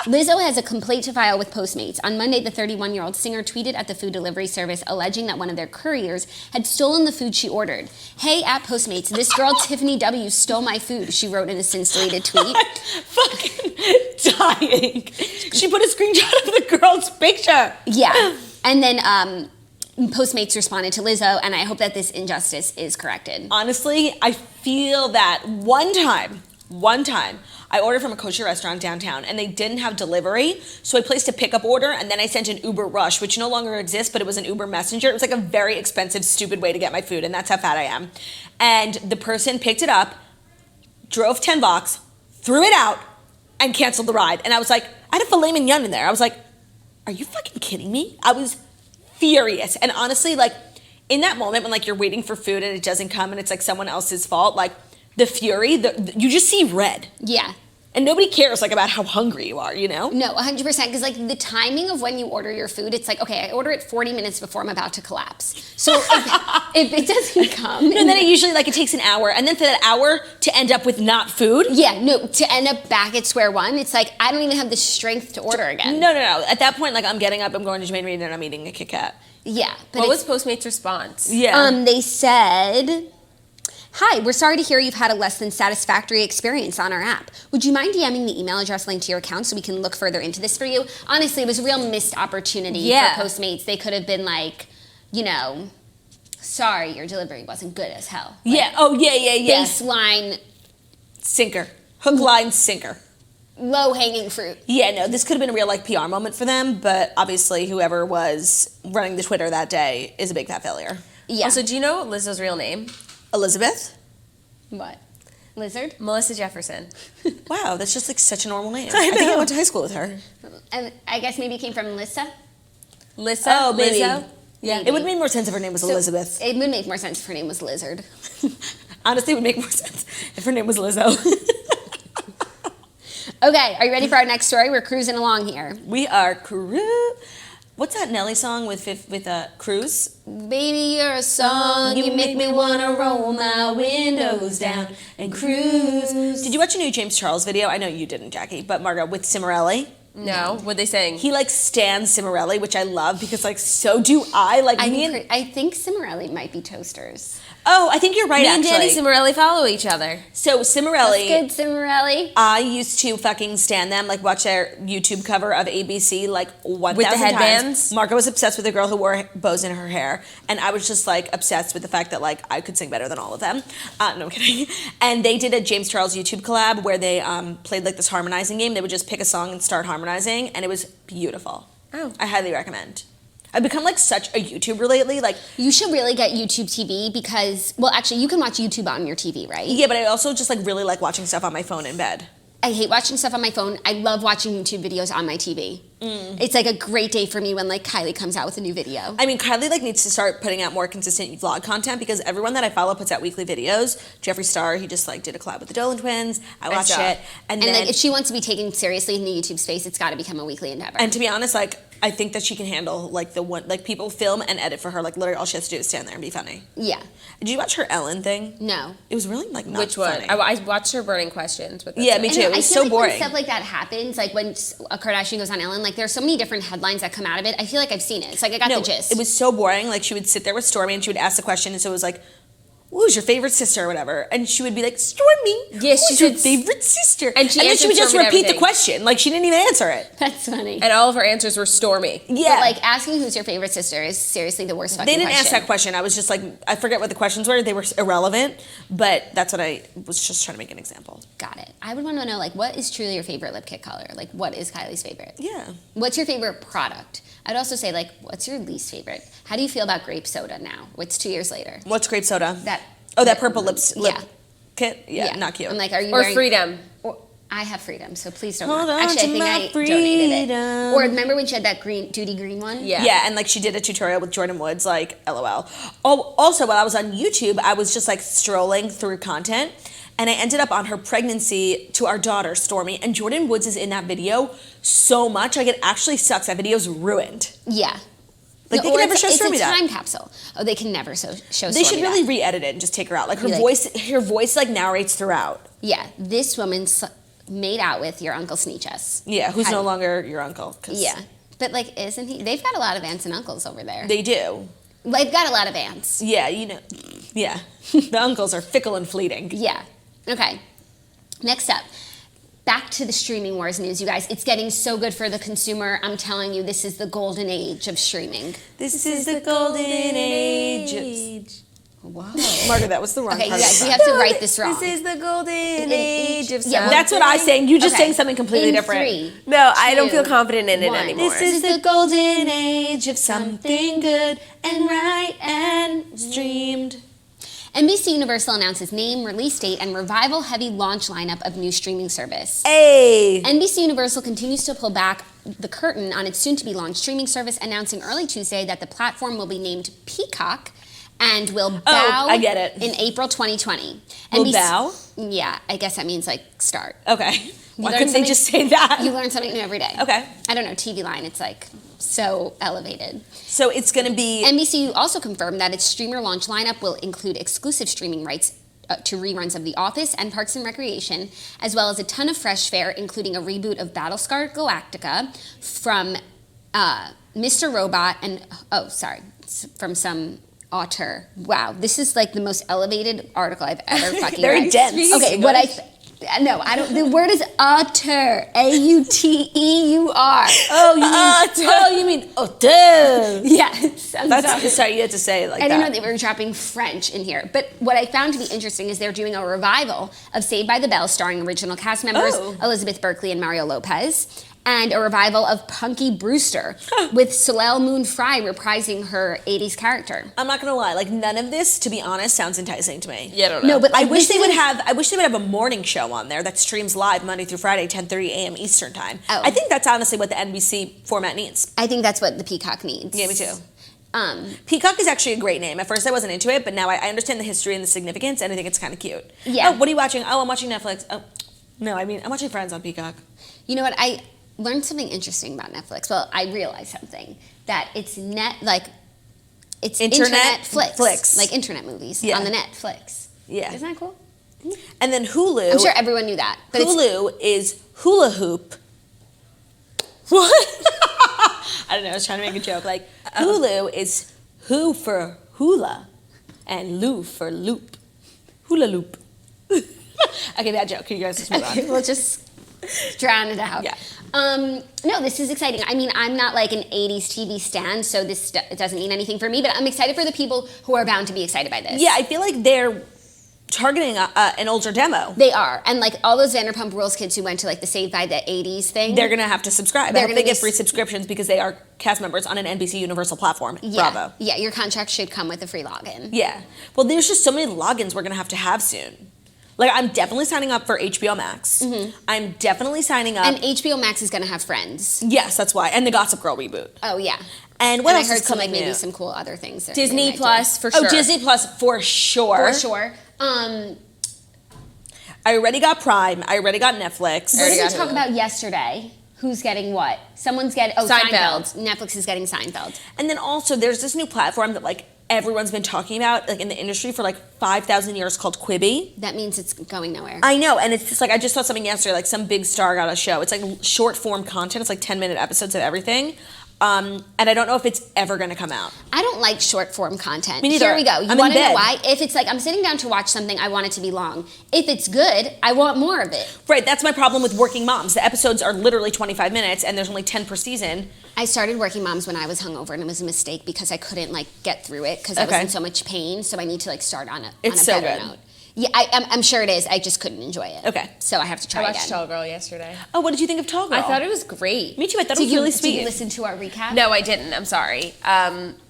Lizzo has a complaint to file with Postmates. On Monday, the 31-year-old singer tweeted at the food delivery service alleging that one of their couriers had stolen the food she ordered. Hey, at Postmates, this girl Tiffany W. stole my food, she wrote in a since-deleted tweet. I'm fucking dying. She put a screenshot of the girl's picture. Yeah. And then Postmates responded to Lizzo, and I hope that this injustice is corrected. Honestly, I feel that one time, I ordered from a kosher restaurant downtown and they didn't have delivery. So I placed a pickup order and then I sent an Uber Rush, which no longer exists, but it was an Uber Messenger. It was like a very expensive, stupid way to get my food, and that's how fat I am. And the person picked it up, drove 10 blocks, threw it out, and canceled the ride. And I was like, I had a filet mignon in there. I was like, are you fucking kidding me? I was furious. And honestly, like in that moment when like you're waiting for food and it doesn't come and it's like someone else's fault, like the fury, you just see red. Yeah. And nobody cares like about how hungry you are, you know? No, 100%. Because like the timing of when you order your food, it's like, okay, I order it 40 minutes before I'm about to collapse. So if it doesn't come. No, and then it usually like it takes an hour. And then for that hour to end up with not food. Yeah, no, to end up back at square one, it's like I don't even have the strength to order again. No. At that point, like I'm getting up, I'm going to Jermaine Reed and I'm eating a Kit Kat. Yeah. But What was Postmates' response? Yeah. They said, hi, we're sorry to hear you've had a less than satisfactory experience on our app. Would you mind DMing the email address linked to your account so we can look further into this for you? Honestly, it was a real missed opportunity for Postmates. They could have been like, you know, sorry, your delivery wasn't good as hell. Like, yeah. Oh, yeah. Baseline, Sinker. Hook, line, sinker. low-hanging fruit. Yeah, no, this could have been a real like PR moment for them, but obviously whoever was running the Twitter that day is a big fat failure. Yeah. Also, do you know Lizzo's real name? Elizabeth? What? Lizard? Melissa Jefferson. Wow, that's just like such a normal name. I think I went to high school with her. And I guess maybe it came from Lissa? Lissa? Oh, maybe. Lizzo? Yeah. It would make more sense if her name was Elizabeth. It would make more sense if her name was Lizard. Honestly, it would make more sense if her name was Lizzo. Okay, are you ready for our next story? We're cruising along here. We are What's that Nelly song with Cruise? Baby, you're a song. You make me wanna roll my windows down and cruise. Did you watch a new James Charles video? I know you didn't, Jackie, but Margo, with Cimarelli. No. What they saying? He like stands Cimarelli, which I love because like so do I. Like I think Cimarelli might be toasters. Oh, I think you're right. Me and actually, Danny Cimarelli follow each other. So Cimarelli. Good Cimarelli. I used to fucking stand them, like watch their YouTube cover of ABC like 1,000 With the headbands? times. Marco was obsessed with the girl who wore bows in her hair, and I was just like obsessed with the fact that like I could sing better than all of them. No, I'm kidding. And they did a James Charles YouTube collab where they played like this harmonizing game. They would just pick a song and start harmonizing, and it was beautiful. Oh. I highly recommend. I've become like such a YouTuber lately. Like, You should really get YouTube TV because, well, actually, you can watch YouTube on your TV, right? yeah, but I also just like really like watching stuff on my phone in bed. I hate watching stuff on my phone. I love watching YouTube videos on my TV. It's like a great day for me when like Kylie comes out with a new video. I mean, Kylie like needs to start putting out more consistent vlog content because everyone that I follow puts out weekly videos. Jeffree Star, he just like did a collab with the Dolan twins. I watched it, and And then like, if she wants to be taken seriously in the YouTube space, it's got to become a weekly endeavor. and to be honest, like I think that she can handle like the one like people film and edit for her. Like literally all she has to do is stand there and be funny. Yeah. Did you watch her Ellen thing? No. It was really like not Which one? funny. I watched her Burning Questions. But Yeah, me I too. know, It was I feel so like boring. when stuff like that happens, like when a Kardashian goes on Ellen, like there's so many different headlines that come out of it. I feel like I've seen it. It's like I got the gist. It was so boring. Like she would sit there with Stormy and she would ask the question, and so it was like, who's your favorite sister or whatever? And she would be like, Stormy, Yes, who's she your said- favorite sister? and then she answered would just Stormy repeat the everything. question. Like she didn't even answer it. That's funny. And all of her answers were Stormy. Yeah. But like asking who's your favorite sister is seriously the worst fucking They didn't question. ask that question. I was just like, I forget what the questions were. They were irrelevant, but that's what I was just trying to make an example. Got it. I would want to know, like, what is truly your favorite lip kit color? Like, what is Kylie's favorite? Yeah. What's your favorite product? I'd also say, like, what's your least favorite? How do you feel about grape soda now? It's 2 years later. What's grape soda? That. That purple lip Yeah. kit? Yeah, not cute. I'm like, are you Or wearing, Freedom. Or, I have Freedom, so please don't. Hold on Actually, I to think my I donated it. freedom. Or remember when she had that green, duty green one? Yeah. Yeah, and like she did a tutorial with Jordan Woods, like LOL. Oh, also while I was on YouTube, I was just like strolling through content, and I ended up on her pregnancy to our daughter Stormy, and Jordan Woods is in that video so much, like it actually sucks. That video's ruined. Yeah. Like, they or can never it's- show Stormy It's a that. time capsule. Oh, they can never show Stormy They should really that. re-edit it and just take her out. Like her Be like- voice like narrates throughout. Yeah, this woman made out with your Uncle Sneechus. Yeah, who's How- no longer your uncle. 'Cause Yeah. But like, isn't he? They've got a lot of aunts and uncles over there. They do. They've got a lot of aunts. Yeah, you know. Yeah. The uncles are fickle and fleeting. Yeah. Okay. Next up, back to the streaming wars news, you guys. It's getting so good for the consumer. I'm telling you, this is the golden age of streaming. This is the golden age. Wow. Margaret, that was the wrong Okay, part you of guys, the we song. have to write this wrong. This is the golden age age of yeah, That's what I sang. You just Okay. sang something completely In different. 3, No, I don't 2, feel confident in it 1. anymore. This is the golden age of something good and right and streamed. NBCUniversal announces name, release date, and revival-heavy launch lineup of new streaming service. Hey. NBCUniversal continues to pull back the curtain on its soon-to-be launched streaming service, announcing early Tuesday that the platform will be named Peacock and will bow I get it. in April 2020. Will bow? Yeah, I guess that means like start. Okay. Why learn couldn't they something- just say that? You learn something new every day. Okay. I don't know, TV line, it's like so elevated. So it's going to be... NBC also confirmed that its streamer launch lineup will include exclusive streaming rights to reruns of The Office and Parks and Recreation, as well as a ton of fresh fare, including a reboot of Battlestar Galactica from Mr. Robot and, from some auteur. Wow, this is like the most elevated article I've ever fucking Very read. dense. Okay, what I don't, the word is auteur, A-U-T-E-U-R. Oh, you mean auteur. Yes. I'm sorry. That's sorry, you had to say it like I that. didn't know they were dropping French in here. But what I found to be interesting is they're doing a revival of Saved by the Bell starring original cast members Oh. Elizabeth Berkley and Mario Lopez, and a revival of Punky Brewster with Soleil Moon Frye reprising her 80s character. I'm not gonna lie, like none of this, to be honest, sounds enticing to me. Yeah, I don't know. No, but I like, wish this they would is- have. I wish they would have a morning show on there that streams live Monday through Friday, 10:30 a.m. Eastern time. Oh. I think that's honestly what the NBC format needs. I think that's what the Peacock needs. Yeah, me too. Um, Peacock is actually a great name. At first, I wasn't into it, but now I understand the history and the significance, and I think it's kind of cute. Yeah. Oh, what are you watching? Oh, I'm watching Netflix. Oh, no, I mean I'm watching Friends on Peacock. You know what? I learned something interesting about Netflix. Well, I realized something that it's it's Internet flicks, like internet movies Yeah. on the Netflix. Yeah. Isn't that cool? And then Hulu. I'm sure everyone knew that. But it's, Hulu is hula hoop. What? I don't know. I was trying to make a joke. Like Hulu is who for hula, and Lou for loop. Hula loop. Okay, bad joke. You guys just move on. we'll just drown it out. Yeah. No, this is exciting. I mean, I'm not like an 80s TV stan, so it doesn't mean anything for me, but I'm excited for the people who are bound to be excited by this. Yeah, I feel like they're targeting an older demo. They are. And like all those Vanderpump Rules kids who went to like the Saved by the 80s thing. They're gonna have to subscribe. They're I hope they gonna get be free subscriptions because they are cast members on an NBCUniversal platform. yeah, Bravo. Yeah, your contract should come with a free login. Yeah. Well, there's just so many logins we're gonna have soon. Like, I'm definitely signing up for HBO Max. I'm definitely signing up. And HBO Max is going to have Friends. Yes, that's why. And the Gossip Girl reboot. Oh, yeah. And what And else I heard is some coming like maybe new? some cool other things. that Disney they might do. Plus for sure. Oh, Disney Plus for sure. For sure. I already got Prime. I already got Netflix. What already did we got talk Hulu. about yesterday? Who's getting what? Someone's getting Seinfeld. Netflix is getting Seinfeld. And then also there's this new platform that like everyone's been talking about like in the industry for like 5,000 years called Quibi. That means it's going nowhere. I know, and it's just like I just saw something yesterday, like some big star got a show. It's like short form content. It's like 10-minute episodes of everything. And I don't know if it's ever going to come out. I don't like short form content. Me neither. Here we go. You I'm want in to know bed. why? If it's like I'm sitting down to watch something, I want it to be long. If it's good, I want more of it. Right, that's my problem with Working Moms. The episodes are literally 25 minutes, and there's only 10 per season. I started Working Moms when I was hungover, and it was a mistake because I couldn't like get through it because I was in so much pain. So I need to like start on a so better good. note. Yeah, I'm sure it is. I just couldn't enjoy it. Okay. So I have to try I watched again. Tall Girl yesterday. Oh, what did you think of Tall Girl? I thought it was great. Me too. I thought it was really Did sweet. you listen to our recap? No, I didn't. I'm sorry.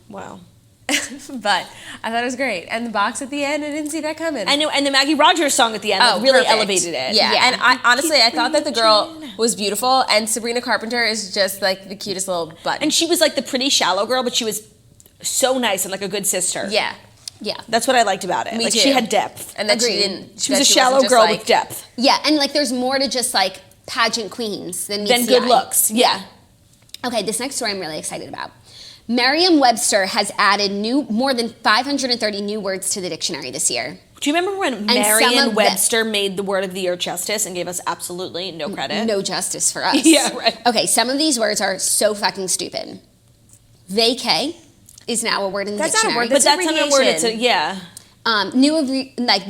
Wow. But I thought it was great. And the box at the end, I didn't see that coming. I know, and the Maggie Rogers song at the end really perfect. elevated it. Yeah. And I honestly, I thought that the girl was beautiful, and Sabrina Carpenter is just like the cutest little button. And she was like the pretty shallow girl, but she was so nice and like a good sister. Yeah. Yeah. That's what I liked about it. Me like too. she had depth. And that Agreed. she didn't. She was that a she shallow wasn't just girl like, with depth. Yeah, and like there's more to just like pageant queens than Then meets good the eye. looks. Yeah. Okay, this next story I'm really excited about. Merriam-Webster has added more than 530 new words to the dictionary this year. Do you remember when some of Merriam-Webster made the word of the year justice and gave us absolutely no credit? No justice for us. Yeah, right. Okay, some of these words are so fucking stupid. Vacay is now a word in the That's not a dictionary. word, But that's not a word. It's abbreviation. yeah.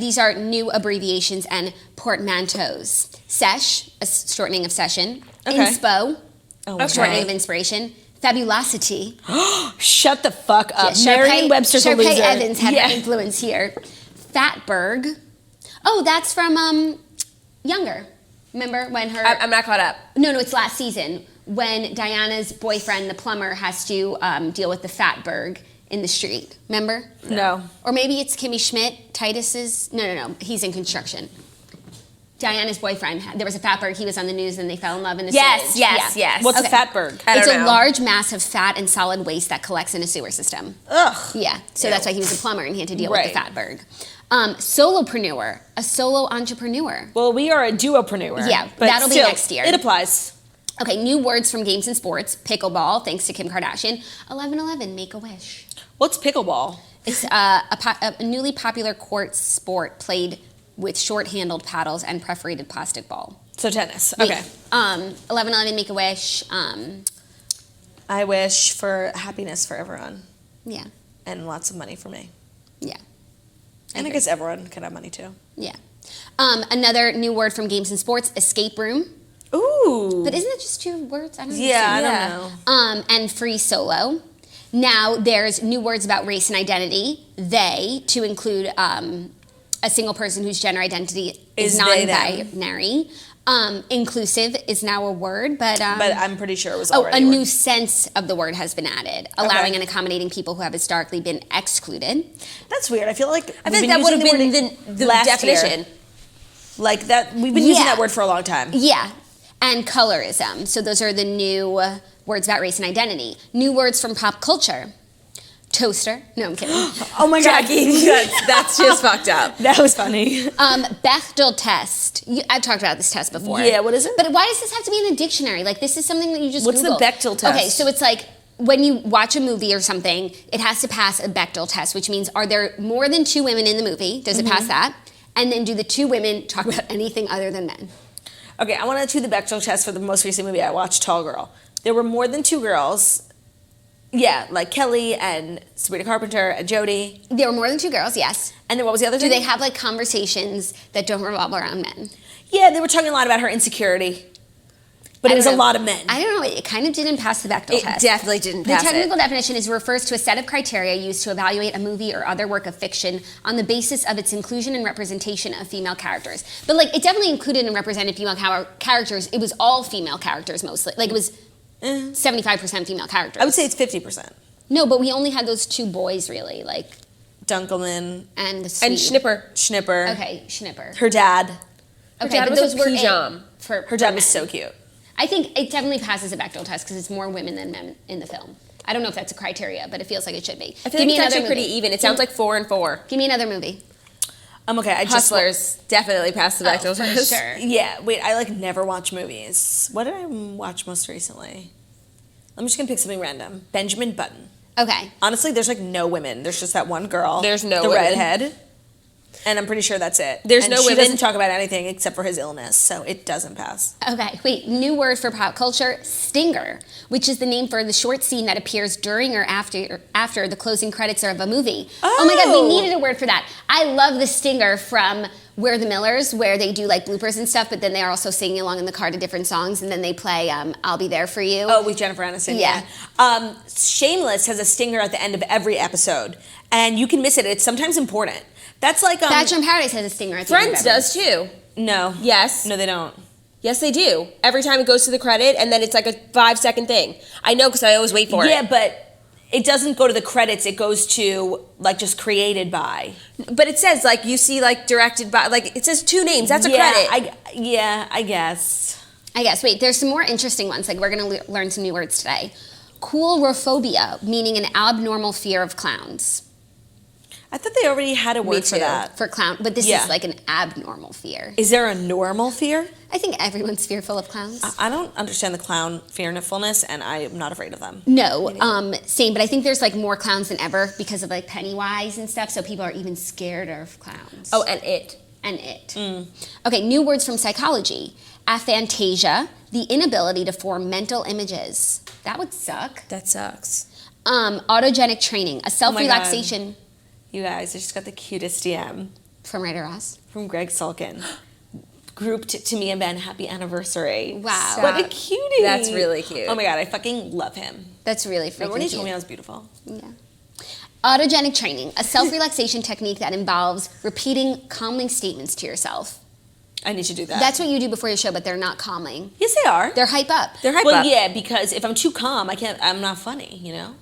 These are new abbreviations and portmanteaus. Sesh, a shortening of session. Okay. Inspo, Oh, a shortening of inspiration. Fabulosity. Shut the fuck up. Yeah, Merriam-Webster's a Sharpay loser. Evans had yeah. her influence here. Fatberg. Oh, that's from Younger. Remember when her... I'm not caught up. No, it's last season when Diana's boyfriend, the plumber, has to deal with the fatberg in the street. Remember? No. Or maybe it's Kimmy Schmidt, Titus's... No. He's in construction. Diana's boyfriend, there was a fatberg, he was on the news and they fell in love in the sewage. Yes. What's Okay. a fatberg? I don't It's know. a large mass of fat and solid waste that collects in a sewer system. Ugh. Yeah, so that's why he was a plumber and he had to deal Right. with the fatberg. Solopreneur, a solo entrepreneur. Well, we are a duopreneur. Yeah, but that'll be still, next year. It applies. Okay, new words from games and sports. Pickleball, thanks to Kim Kardashian. 11:11, make a wish. What's pickleball? It's a newly popular court sport played with short-handled paddles and perforated plastic ball. So tennis. Wait, Okay. 11:11, make a wish. I wish for happiness for everyone Yeah, and lots of money for me. yeah. And I agree. guess everyone can have money too. Yeah. Another new word from games and sports, escape room. Ooh. But isn't it just two words? I don't yeah, understand. I don't know. And free solo. Now there's new words about race and identity. They, to include a single person whose gender identity is Is they, them. non-binary. Inclusive is now a word, but I'm pretty sure it was a already. new sense of the word has been added, allowing and accommodating people who have historically been excluded. That's weird. I feel like I think that would have been the definition. Year. Like that, we've been using Yeah. that word for a long time. Yeah, and colorism. So those are the new words about race and identity. New words from pop culture. Toaster. No, I'm kidding. Oh my god, That's just fucked up. that was funny. Bechdel test. I've talked about this test before. Yeah, what is it? But why does this have to be in the dictionary? Like, this is something that you just What's the Google. Bechdel test? Okay, so it's like when you watch a movie or something, it has to pass a Bechdel test, which means are there more than two women in the movie? Does it pass that? And then do the two women talk about anything other than men? Okay, I want to do the Bechdel test for the most recent movie I watched, Tall Girl. There were more than two girls. Yeah, like Kelly and Sabrina Carpenter and Jodie. There were more than two girls, yes. And then what was the other Do thing? they have like conversations that don't revolve around men? Yeah, they were talking a lot about her insecurity. But I it was don't a know. lot of men. I don't know. It kind of didn't pass the Bechdel It test. definitely didn't The pass technical it. definition is refers to a set of criteria used to evaluate a movie or other work of fiction on the basis of its inclusion and representation of female characters. But like, it definitely included and represented female characters. It was all female characters mostly. Like, it was 75% female characters. I would say it's 50%. No, but we only had those two boys really, like, Dunkelman and the And Swede. Schnipper. Okay, Schnipper. Her dad. Okay, dad but was those a were Pijam. Her dad was so cute. I think it definitely passes a Bechdel test because it's more women than men in the film. I don't know if that's a criteria, but it feels like it should be. I feel like it's actually pretty even. It sounds like 4 and 4. Give me another movie. Okay. Hustlers definitely passed the Bechdel for test. sure. Yeah. Wait. I like never watch movies. What did I watch most recently? I'm just gonna pick something random. Benjamin Button. Okay. Honestly, there's like no women. There's just that one girl. There's no the women. redhead. And I'm pretty sure that's it. There's and no she women. doesn't talk about anything except for his illness, so it doesn't pass. Okay, wait, new word for pop culture, stinger, which is the name for the short scene that appears during or after the closing credits of a movie. Oh my God, we needed a word for that. I love the stinger from We're the Millers, where they do like bloopers and stuff, but then they are also singing along in the car to different songs, and then they play I'll Be There For You. Oh, with Jennifer Aniston, Yeah. Shameless has a stinger at the end of every episode, and you can miss it. It's sometimes important. That's like Bachelor in Paradise has a stinger at the end of Friends every- does too. No. Yes. No, they don't. Yes, they do. Every time it goes to the credit, and then it's like a 5-second thing. I know because I always wait for it. Yeah, but it doesn't go to the credits. It goes to like just created by. But it says like you see like directed by, like it says 2 names. That's a credit. I guess. I guess. Wait, there's some more interesting ones. Like we're going to learn some new words today. Coulrophobia, meaning an abnormal fear of clowns. I thought they already had a word for that. For clown, but this Yeah. is like an abnormal fear. Is there a normal fear? I think everyone's fearful of clowns. I don't understand the clown fearfulness, and I'm not afraid of them. No, same, but I think there's like more clowns than ever because of like Pennywise and stuff, so people are even scared of clowns. Oh, and it. And it. Okay, new words from psychology. Aphantasia, the inability to form mental images. That would suck. That sucks. Autogenic training, a self-relaxation. You guys, I just got the cutest DM From Ryder Ross. from Greg Sulkin. Grouped to me and Ben, happy anniversary. Wow. What a cutie. That's really cute. Oh my God, I fucking love him. That's really freaking Remember when he cute. told me I was beautiful? Yeah. Autogenic training, a self-relaxation technique that involves repeating calming statements to yourself. I need to do that. That's what you do before your show, but they're not calming. Yes, they are. They're hype up. They're hype well, up. yeah, because if I'm too calm, I'm not funny, you know?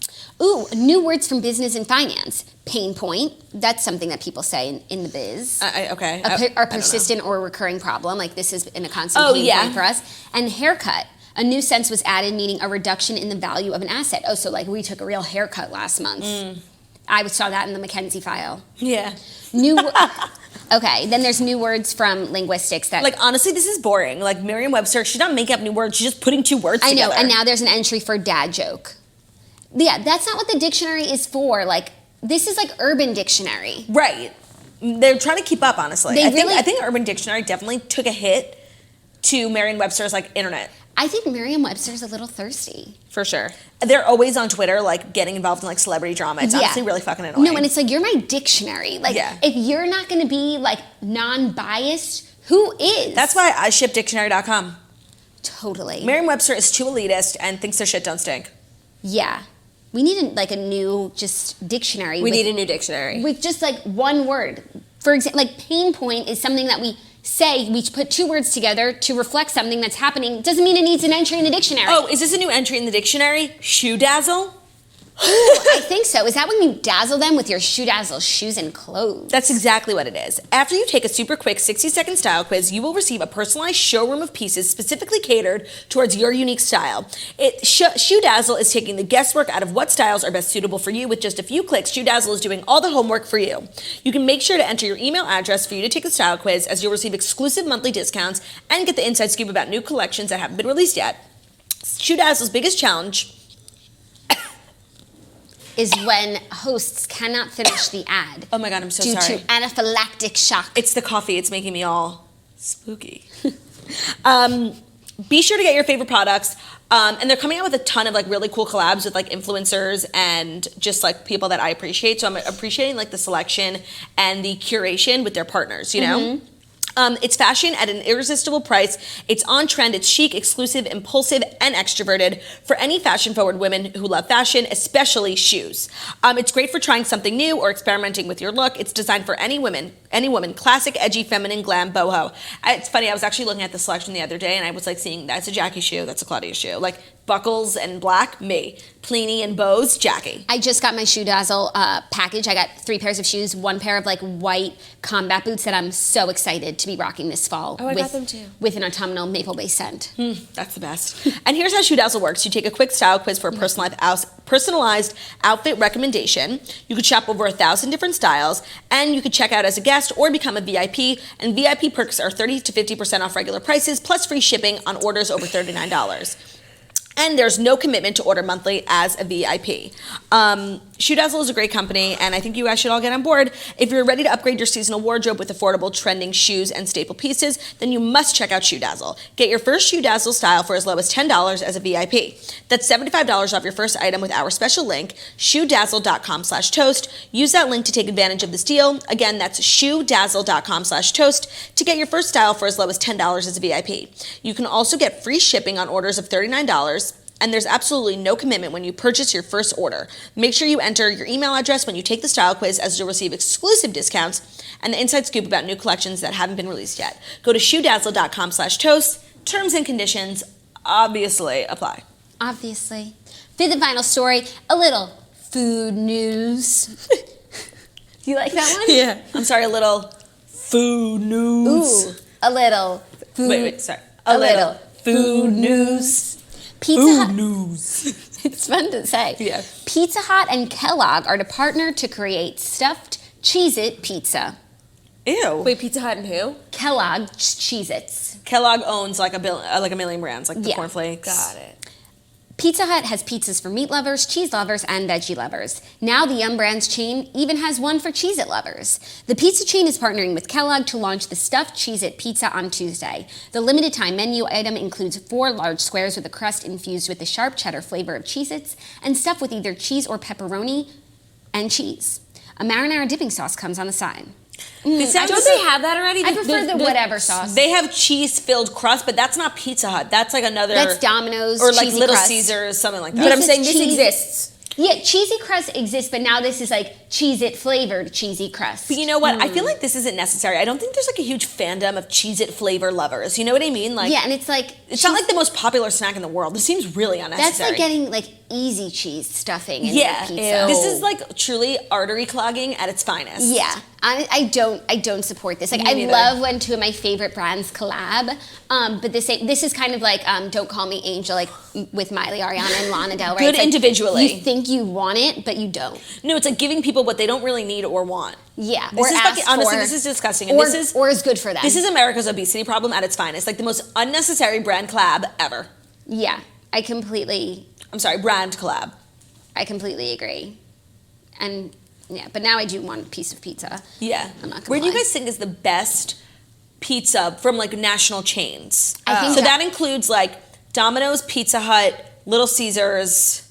Ooh, new words from business and finance. Pain point. That's something that people say in the biz. Okay. A persistent or recurring problem. Like this has been a constant Oh, pain yeah. point for us. And haircut. A new sense was added, meaning a reduction in the value of an asset. Oh, so like we took a real haircut last month. I saw that in the McKinsey file. Yeah. Okay, then there's new words from linguistics that... Like, honestly, this is boring. Like, Merriam-Webster, she's not making up new words. She's just putting 2 words I know, together. and now there's an entry for dad joke. Yeah, that's not what the dictionary is for. Like, this is like Urban Dictionary. Right. They're trying to keep up, honestly. They I think Urban Dictionary definitely took a hit to Merriam-Webster's, like, internet. I think Merriam-Webster's a little thirsty. For sure. They're always on Twitter, like, getting involved in, like, celebrity drama. It's honestly really fucking annoying. No, and it's like, you're my dictionary. Like, if you're not going to be, like, non-biased, who is? That's why I ship dictionary.com. Totally. Merriam-Webster is too elitist and thinks their shit don't stink. Yeah. We need, like, a new just dictionary. We need a new dictionary. With just, like, one word. For example, like, pain point is something that we say, we put 2 words together to reflect something that's happening. Doesn't mean it needs an entry in the dictionary. Oh, is this a new entry in the dictionary? ShoeDazzle? Ooh, I think so. Is that when you dazzle them with your ShoeDazzle shoes and clothes? That's exactly what it is. After you take a super quick 60-second style quiz, you will receive a personalized showroom of pieces specifically catered towards your unique style. ShoeDazzle is taking the guesswork out of what styles are best suitable for you. With just a few clicks, ShoeDazzle is doing all the homework for you. You can make sure to enter your email address for you to take the style quiz, as you'll receive exclusive monthly discounts and get the inside scoop about new collections that haven't been released yet. ShoeDazzle's biggest challenge is when hosts cannot finish the ad. Oh my God, I'm so due sorry. to anaphylactic shock. It's the coffee. It's making me all spooky. Be sure to get your favorite products. And they're coming out with a ton of like really cool collabs with like influencers and just like people that I appreciate. So I'm appreciating like the selection and the curation with their partners, you know? It's fashion at an irresistible price. It's on trend, it's chic, exclusive, impulsive, and extroverted for any fashion-forward women who love fashion, especially shoes. It's great for trying something new or experimenting with your look. It's designed for any woman, classic, edgy, feminine, glam, boho. It's funny, I was actually looking at the selection the other day, and I was like seeing, that's a Jackie shoe, that's a Claudia shoe. Like, buckles and black, me. Pliny and bows, Jackie. I just got my ShoeDazzle package. I got 3 pairs of shoes, 1 pair of like white combat boots that I'm so excited to be rocking this fall. Oh, I got them too. With an autumnal maple-based scent. That's the best. And here's how ShoeDazzle works. You take a quick style quiz for a personalized outfit recommendation. You could shop over 1,000 different styles, and you could check out as a guest or become a VIP. And VIP perks are 30 to 50% off regular prices, plus free shipping on orders over $39. And there's no commitment to order monthly as a VIP. ShoeDazzle is a great company, and I think you guys should all get on board. If you're ready to upgrade your seasonal wardrobe with affordable, trending shoes and staple pieces, then you must check out ShoeDazzle. Get your first ShoeDazzle style for as low as $10 as a VIP. That's $75 off your first item with our special link, ShoeDazzle.com/toast. Use that link to take advantage of this deal. Again, that's ShoeDazzle.com/toast to get your first style for as low as $10 as a VIP. You can also get free shipping on orders of $39. And there's absolutely no commitment when you purchase your first order. Make sure you enter your email address when you take the style quiz, as you'll receive exclusive discounts and the inside scoop about new collections that haven't been released yet. Go to ShoeDazzle.com/toast. Terms and conditions obviously apply. Obviously. Fifth and final story, a little food news. Do you like that one? Yeah. I'm sorry, a little food news. Ooh, a little food. Wait, sorry. A little food news. Pizza Hut. News. It's fun to say. Yeah. Pizza Hut and Kellogg are to partner to create stuffed Cheez-It pizza. Ew. Wait, Pizza Hut and who? Kellogg Cheez-Its. Kellogg owns like a million brands, like the cornflakes. Got it. Pizza Hut has pizzas for meat lovers, cheese lovers, and veggie lovers. Now the Yum Brands chain even has one for Cheez-It lovers. The pizza chain is partnering with Kellogg to launch the stuffed Cheez-It pizza on Tuesday. The limited time menu item includes 4 large squares with a crust infused with the sharp cheddar flavor of Cheez-Its and stuffed with either cheese or pepperoni and cheese. A marinara dipping sauce comes on the side. Don't they have that already? I prefer the whatever sauce. They have cheese-filled crust, but that's not Pizza Hut. That's like another... That's Domino's, or like cheesy Little crust. Caesars, something like that. But I'm This saying is this cheese. exists. Yeah, cheesy crust exists, but now this is like Cheez-It flavored cheesy crust. But you know what? I feel like this isn't necessary. I don't think there's like a huge fandom of Cheez-It flavor lovers. You know what I mean? Like, yeah, and it's like... it's not like the most popular snack in the world. This seems really unnecessary. That's like getting like easy cheese stuffing in yeah. your pizza. This is like truly artery clogging at its finest. Yeah, I don't support this. Like, Me I neither. love when 2 of my favorite brands collab, but this is kind of like Don't Call Me Angel, like with Miley, Ariana, and Lana Del Rey. Good It's like, individually. you think you want it, but you don't. No, it's like giving people what they don't really need or want. Yeah, This or is ask fucking, honestly, for, this is disgusting. And or, this is or is good for them. This is America's obesity problem at its finest. Like the most unnecessary brand collab ever. Yeah, I completely Brand collab. agree. And yeah, but now I do want a piece of pizza. Yeah. I'm not gonna Where do you lie. guys think is the best pizza from like national chains? I think so that includes like Domino's, Pizza Hut, Little Caesars.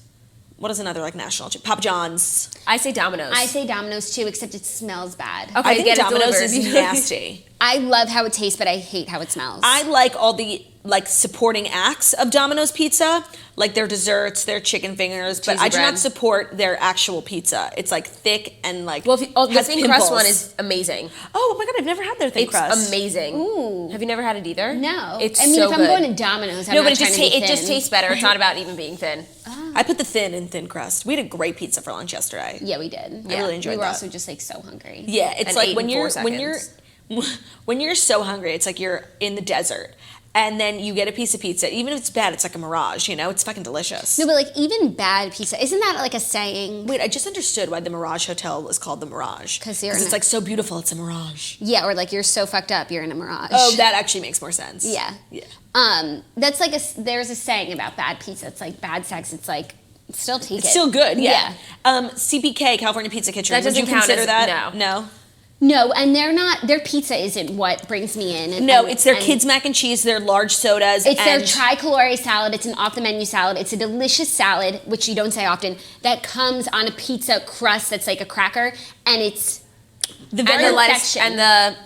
What is another like national chain? Papa John's. I say Domino's. I say Domino's too, except it smells bad. Okay, I think get it Domino's delivered. is nasty. I love how it tastes, but I hate how it smells. I like all the like supporting acts of Domino's pizza, like their desserts, their chicken fingers, but Cheesy I do bread. not support their actual pizza. It's like thick and like Well, the has thin crust pimples. one is amazing. Oh my god, I've never had their thin It's crust. amazing. Ooh. Have you never had it either? No. It's I mean, so if I'm good. going to Domino's, I'm No, not but it trying just to be it just thin. tastes better. It's not about even being thin. I put the thin in thin crust. We had a great pizza for lunch yesterday. Yeah, we did. I really enjoyed We were that. also just like so hungry. Yeah, it's And like ate when in you're 4 when you're so hungry, it's like you're in the desert. And then you get a piece of pizza. Even if it's bad, it's like a mirage, you know? It's fucking delicious. No, but like even bad pizza, isn't that like a saying? Wait, I just understood why the Mirage Hotel is called the Mirage. 'Cause you're it's in a- like so beautiful, it's a mirage. Yeah, or like you're so fucked up, you're in a mirage. Oh, that actually makes more sense. Yeah. Yeah. That's like there's a saying about bad pizza. It's like bad sex. It's like still take it. It's still good, yeah. CPK, California Pizza Kitchen. That Would you doesn't count consider as- that? no. No, and their pizza isn't what brings me in. No, it's their kids mac and cheese, their large sodas. It's their and tri-caloric salad. It's an off-the-menu salad. It's a delicious salad, which you don't say often, that comes on a pizza crust that's like a cracker, and it's the And very the lettuce perfection. and the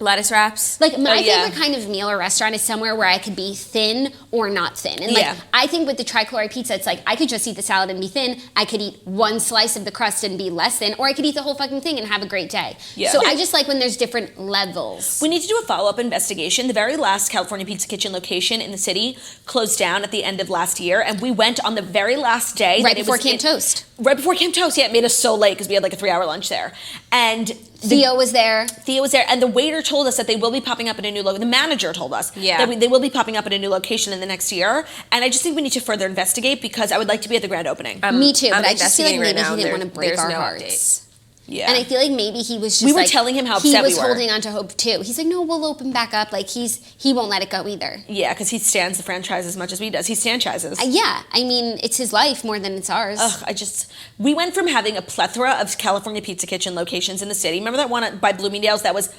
lettuce wraps. like my Oh, yeah. favorite kind of meal or restaurant is somewhere where I could be thin or not thin. And like Yeah. I think with the tri-caloric pizza, it's like I could just eat the salad and be thin. I could eat one slice of the crust and be less thin, or I could eat the whole fucking thing and have a great day. Yeah. So I just like when there's different levels. We need to do a follow-up investigation. The very last California Pizza Kitchen location in the city closed down at the end of last year, and we went on the very last day. Right that it before was Camp Toast. Right before Camp Toast, yeah, it made us so late because we had like a 3-hour lunch there. And Theo was there. Theo was there, and the waiter told us that they will be popping up in a new location. The manager told us that they will be popping up in a new location in the next year. And I just think we need to further investigate because I would like to be at the grand opening. Me too, but I'm I just feel like investigating maybe right now, he didn't want to break there's our no hearts. update. Yeah. And I feel like maybe he was just We were telling him how upset we were. He was holding on to hope too. He's like, no, we'll open back up. Like he won't let it go either. Yeah, because he stands the franchise as much as he does. He franchises. Yeah, I mean, it's his life more than it's ours. We went from having a plethora of California Pizza Kitchen locations in the city. Remember that one by Bloomingdale's that was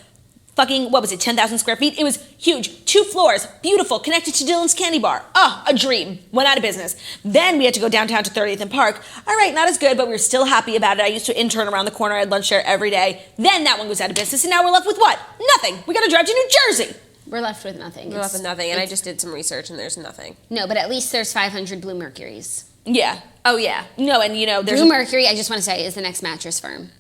fucking, 10,000 square feet? It was huge. 2 floors, beautiful, connected to Dylan's Candy Bar. Oh, a dream. Went out of business. Then we had to go downtown to 30th and Park. All right, not as good, but we were still happy about it. I used to intern around the corner. I had lunch there every day. Then that one goes out of business, and now we're left with what? Nothing. We got to drive to New Jersey. We're left with nothing. We're left with nothing, and I just did some research, and there's nothing. No, but at least there's 500 Blue Mercuries. Yeah. Oh, yeah. No, and there's... Blue Mercury, I just want to say, is the next mattress firm.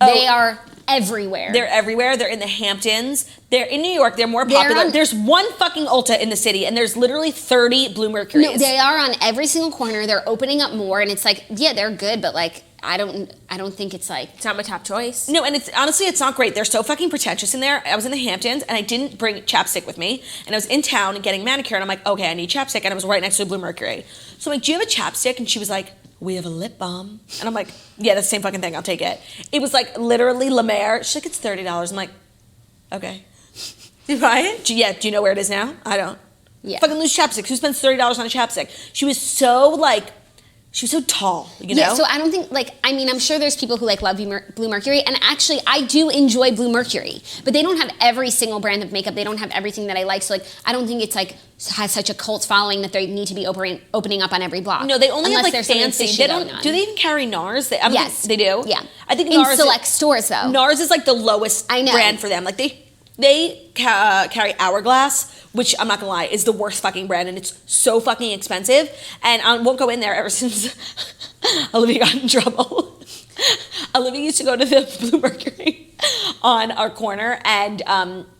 Oh. They are everywhere. They're everywhere. They're in the Hamptons. They're in New York. They're more popular. There's one fucking Ulta in the city, and there's literally 30 Blue Mercuries. No, they are on every single corner. They're opening up more, and it's like, yeah, they're good, but like, I don't think it's like... It's not my top choice. No, and it's not great. They're so fucking pretentious in there. I was in the Hamptons, and I didn't bring chapstick with me, and I was in town getting manicure, and I'm like, okay, I need chapstick, and I was right next to a Blue Mercury. So I'm like, do you have a chapstick? And she was like, we have a lip balm. And I'm like, yeah, that's the same fucking thing. I'll take it. It was like literally La Mer. She's like, it's $30. I'm like, okay. You buy it? Yeah, do you know where it is now? I don't. Yeah. Fucking lose chapstick. Who spends $30 on a chapstick? She was so tall, you know? Yeah, so I don't think, I'm sure there's people who love Blue Mercury, and actually I do enjoy Blue Mercury, but they don't have every single brand of makeup. They don't have everything that I like, so I don't think it's has such a cult following that they need to be opening up on every block. No, they only unless have there's something fancy. fishy They don't. going on. Do they even carry NARS? Yes, they do. Yeah, I think in NARS select stores though. NARS is the lowest brand for them. They carry Hourglass, which I'm not gonna lie is the worst fucking brand, and it's so fucking expensive. And I won't go in there ever since Olivia got in trouble. Olivia used to go to the Blue Mercury on our corner, and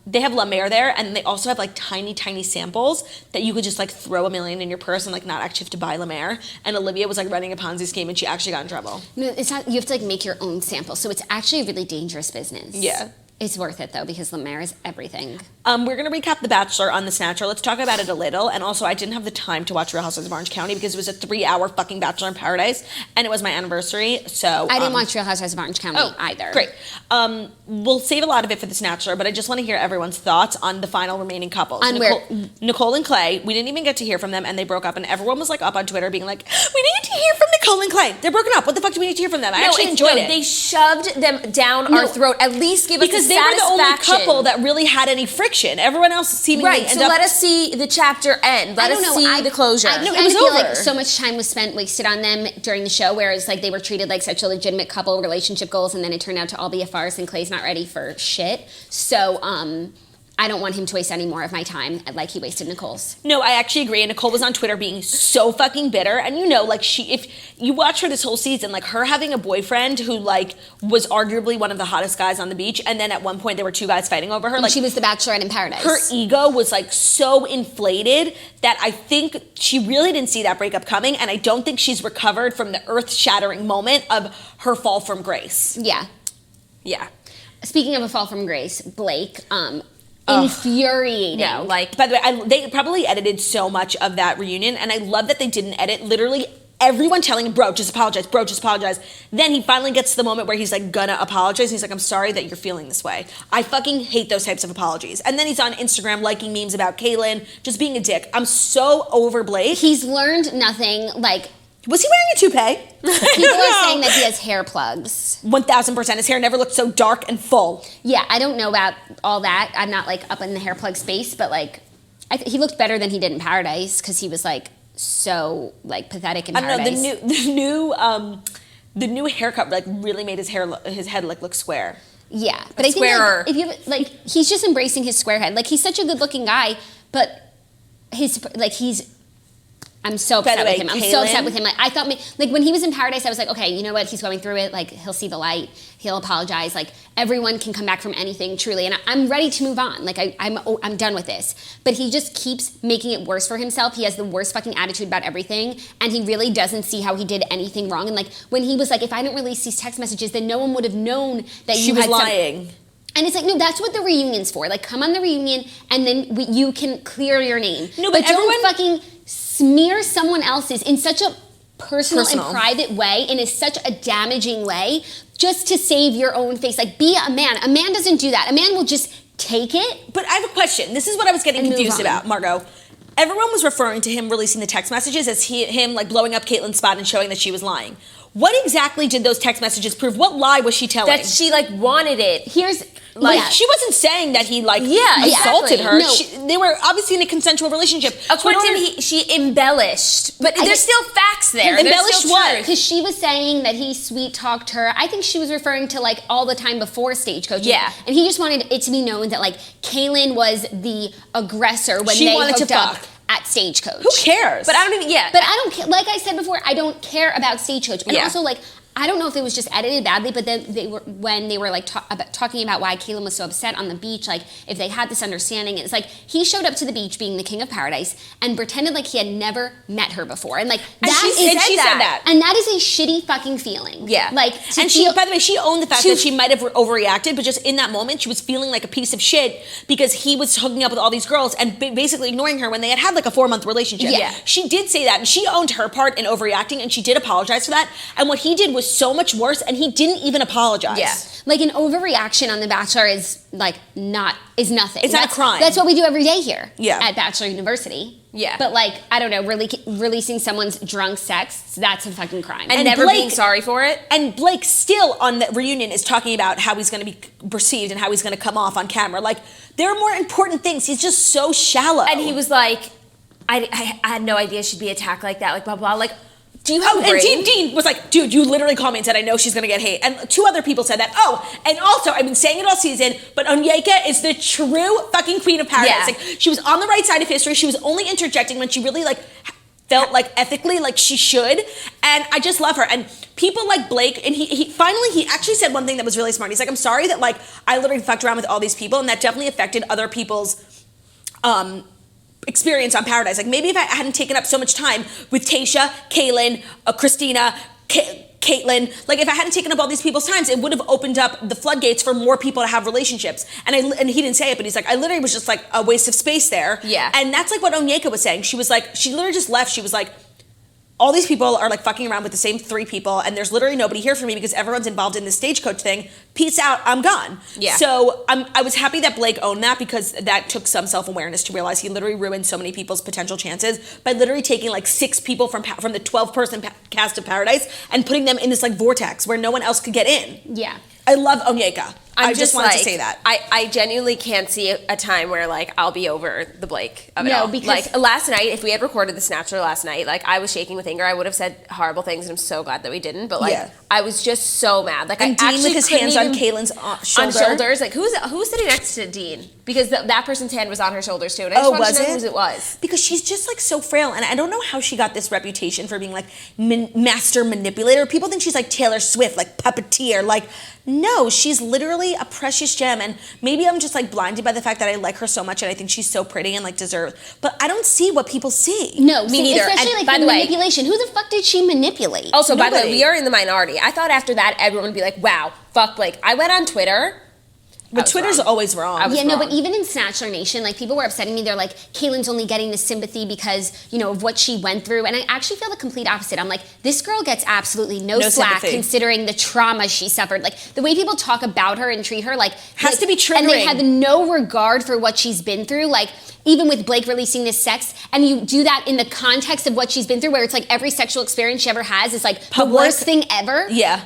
they have La Mer there, and they also have tiny samples that you could just throw $1 million in your purse and not actually have to buy La Mer. And Olivia was running a Ponzi scheme, and she actually got in trouble. No, it's not. You have to make your own sample, so it's actually a really dangerous business. Yeah. It's worth it though because La Mer is everything. We're gonna recap The Bachelor on the Snatcher. Let's talk about it a little. And also, I didn't have the time to watch Real Housewives of Orange County because it was a 3-hour fucking Bachelor in Paradise, and it was my anniversary. So I didn't watch Real Housewives of Orange County either. Great. We'll save a lot of it for the Snatcher, but I just want to hear everyone's thoughts on the final remaining couples. Nicole and Clay. We didn't even get to hear from them, and they broke up. And everyone was up on Twitter being like, "We need to hear from Nicole and Clay. They're broken up. What the fuck do we need to hear from them?" I actually enjoyed it. They shoved them down our throat. At least give us because the they were the only satisfaction. couple that really had any friction. Everyone else seemingly right. So let us see the chapter end. Let us see the closure. I feel like so much time was wasted on them during the show, whereas they were treated like such a legitimate couple, relationship goals, and then it turned out to all be a farce, and Clay's not ready for shit. So I don't want him to waste any more of my time like he wasted Nicole's. No, I actually agree. And Nicole was on Twitter being so fucking bitter. And if you watch her this whole season, her having a boyfriend who was arguably one of the hottest guys on the beach, and then at one point there were 2 guys fighting over her. And she was the Bachelorette in Paradise. Her ego was so inflated that I think she really didn't see that breakup coming, and I don't think she's recovered from the earth-shattering moment of her fall from grace. Yeah. Yeah. Speaking of a fall from grace, Blake, infuriating. No, by the way, they probably edited so much of that reunion, and I love that they didn't edit literally everyone telling him, bro, just apologize. Then he finally gets to the moment where he's gonna apologize. He's like, I'm sorry that you're feeling this way. I fucking hate those types of apologies. And then he's on Instagram liking memes about Caitlyn, just being a dick. I'm so over Blake. He's learned nothing. Was he wearing a toupee? People are saying that he has hair plugs. 1,000%. His hair never looked so dark and full. Yeah, I don't know about all that. I'm not up in the hair plug space, but he looked better than he did in Paradise because he was so pathetic in Paradise. I don't know, the new haircut really made his head look square. Yeah, but I think if you he's just embracing his square head. He's such a good looking guy, but he's I'm so upset with him. I'm so upset Kaylin? with him. Like, I thought, like, when he was in Paradise, I was like, okay, you know what? He's going through it. Like, he'll see the light. He'll apologize. Like, everyone can come back from anything, truly. And I'm ready to move on. Like, I'm done with this. But he just keeps making it worse for himself. He has the worst fucking attitude about everything. And he really doesn't see how he did anything wrong. And, like, when he was like, if I didn't release these text messages, then no one would have known that She you was had lying. And it's like, no, that's what the reunion's for. Like, come on the reunion, and then you can clear your name. No, but don't fucking smear someone else's in such a personal and private way, and in such a damaging way, just to save your own face. Like, be a man. A man doesn't do that. A man will just take it. But I have a question. This is what I was getting confused about, Margot. Everyone was referring to him releasing the text messages as him like blowing up Caitlin's spot and showing that she was lying. What exactly did those text messages prove? What lie was she telling? That she like wanted it. Here's like she wasn't saying that he like assaulted her. No. They were obviously in a consensual relationship. According to him, she embellished, but there's still facts there. Embellished what? Because she was saying that he sweet talked her. I think she was referring to like all the time before Stagecoach. Yeah, and he just wanted it to be known that like Kaylin was the aggressor when she they wanted hooked to up fuck. At Stagecoach. Who cares? But I don't even, But I don't care. Like I said before, I don't care about Stagecoach. And also, like, I don't know if it was just edited badly, but then when they were like talking about why Kaylin was so upset on the beach, like if they had this understanding, it's like he showed up to the beach being the king of paradise and pretended like he had never met her before, and like she said that, and that is a shitty fucking feeling. Yeah, like and she, by the way, she owned the fact that she might have overreacted, but just in that moment, she was feeling like a piece of shit because he was hooking up with all these girls and basically ignoring her when they had like a 4-month relationship. Yeah, she did say that, and she owned her part in overreacting, and she did apologize for that. And what he did was so much worse, and he didn't even apologize. Yeah. Like an overreaction on The Bachelor is like nothing. It's not a crime. That's what we do every day here. Yeah. At Bachelor University. Yeah. But like, I don't know, releasing someone's drunk sex, that's a fucking crime. And never being sorry for it. And Blake still on the reunion is talking about how he's going to be perceived and how he's going to come off on camera. Like, there are more important things. He's just so shallow. And he was like, I had no idea she'd be attacked like that, like blah, blah. Like, do you have a brain? And Dean was like, dude, you literally called me and said, I know she's going to get hate. And 2 other people said that. Oh, and also, I've been saying it all season, but Onyeka is the true fucking queen of paradise. Yeah. Like, she was on the right side of history. She was only interjecting when she really, like, felt like ethically like she should. And I just love her. And people like Blake, and he finally actually said one thing that was really smart. He's like, I'm sorry that, like, I literally fucked around with all these people, and that definitely affected other people's, experience on Paradise. Like, maybe if I hadn't taken up so much time with Tayshia, Kaylin, Christina, Caitlyn, like if I hadn't taken up all these people's times, it would have opened up the floodgates for more people to have relationships. And he didn't say it, but he's like, I literally was just like a waste of space there. Yeah. And that's like what Onyeka was saying. She was like, she literally just left. She was like, all these people are like fucking around with the same 3 people, and there's literally nobody here for me because everyone's involved in this Stagecoach thing. Peace out, I'm gone. Yeah. So I was happy that Blake owned that, because that took some self-awareness to realize he literally ruined so many people's potential chances by literally taking like 6 people from the 12-person cast of Paradise and putting them in this like vortex where no one else could get in. Yeah. I love Onyeka. I just wanted like, to say that. I genuinely can't see a time where like I'll be over the Blake of it No, all. because like last night, if we had recorded the Snatcher last night, like I was shaking with anger. I would have said horrible things, and I'm so glad that we didn't. But like I was just so mad. Like and I Dean actually with his hands on Kaylin's shoulder. On shoulders. Like who's sitting next to Dean? Because that person's hand was on her shoulders too. And I just wanted to know whose it was. Because she's just like so frail, and I don't know how she got this reputation for being like master manipulator. People think she's like Taylor Swift, like puppeteer. Like, no, she's literally a precious gem. And maybe I'm just like blinded by the fact that I like her so much and I think she's so pretty and like deserved. But I don't see what people see. No, me neither. Especially and like by the the way, manipulation. Who the fuck did she manipulate? Also, by the way, we are in the minority. I thought after that everyone would be like, wow, fuck Blake. I went on Twitter. But Twitter's always wrong. No, but even in Snatcher Nation, like people were upsetting me. They're like, Kaylin's only getting this sympathy because, you know, of what she went through. And I actually feel the complete opposite. I'm like, this girl gets absolutely no slack sympathy. Considering the trauma she suffered. Like the way people talk about her and treat her, like has to be triggering. And they have no regard for what she's been through. Like even with Blake releasing this sex, and you do that in the context of what she's been through, where it's like every sexual experience she ever has is like the worst thing ever. Yeah.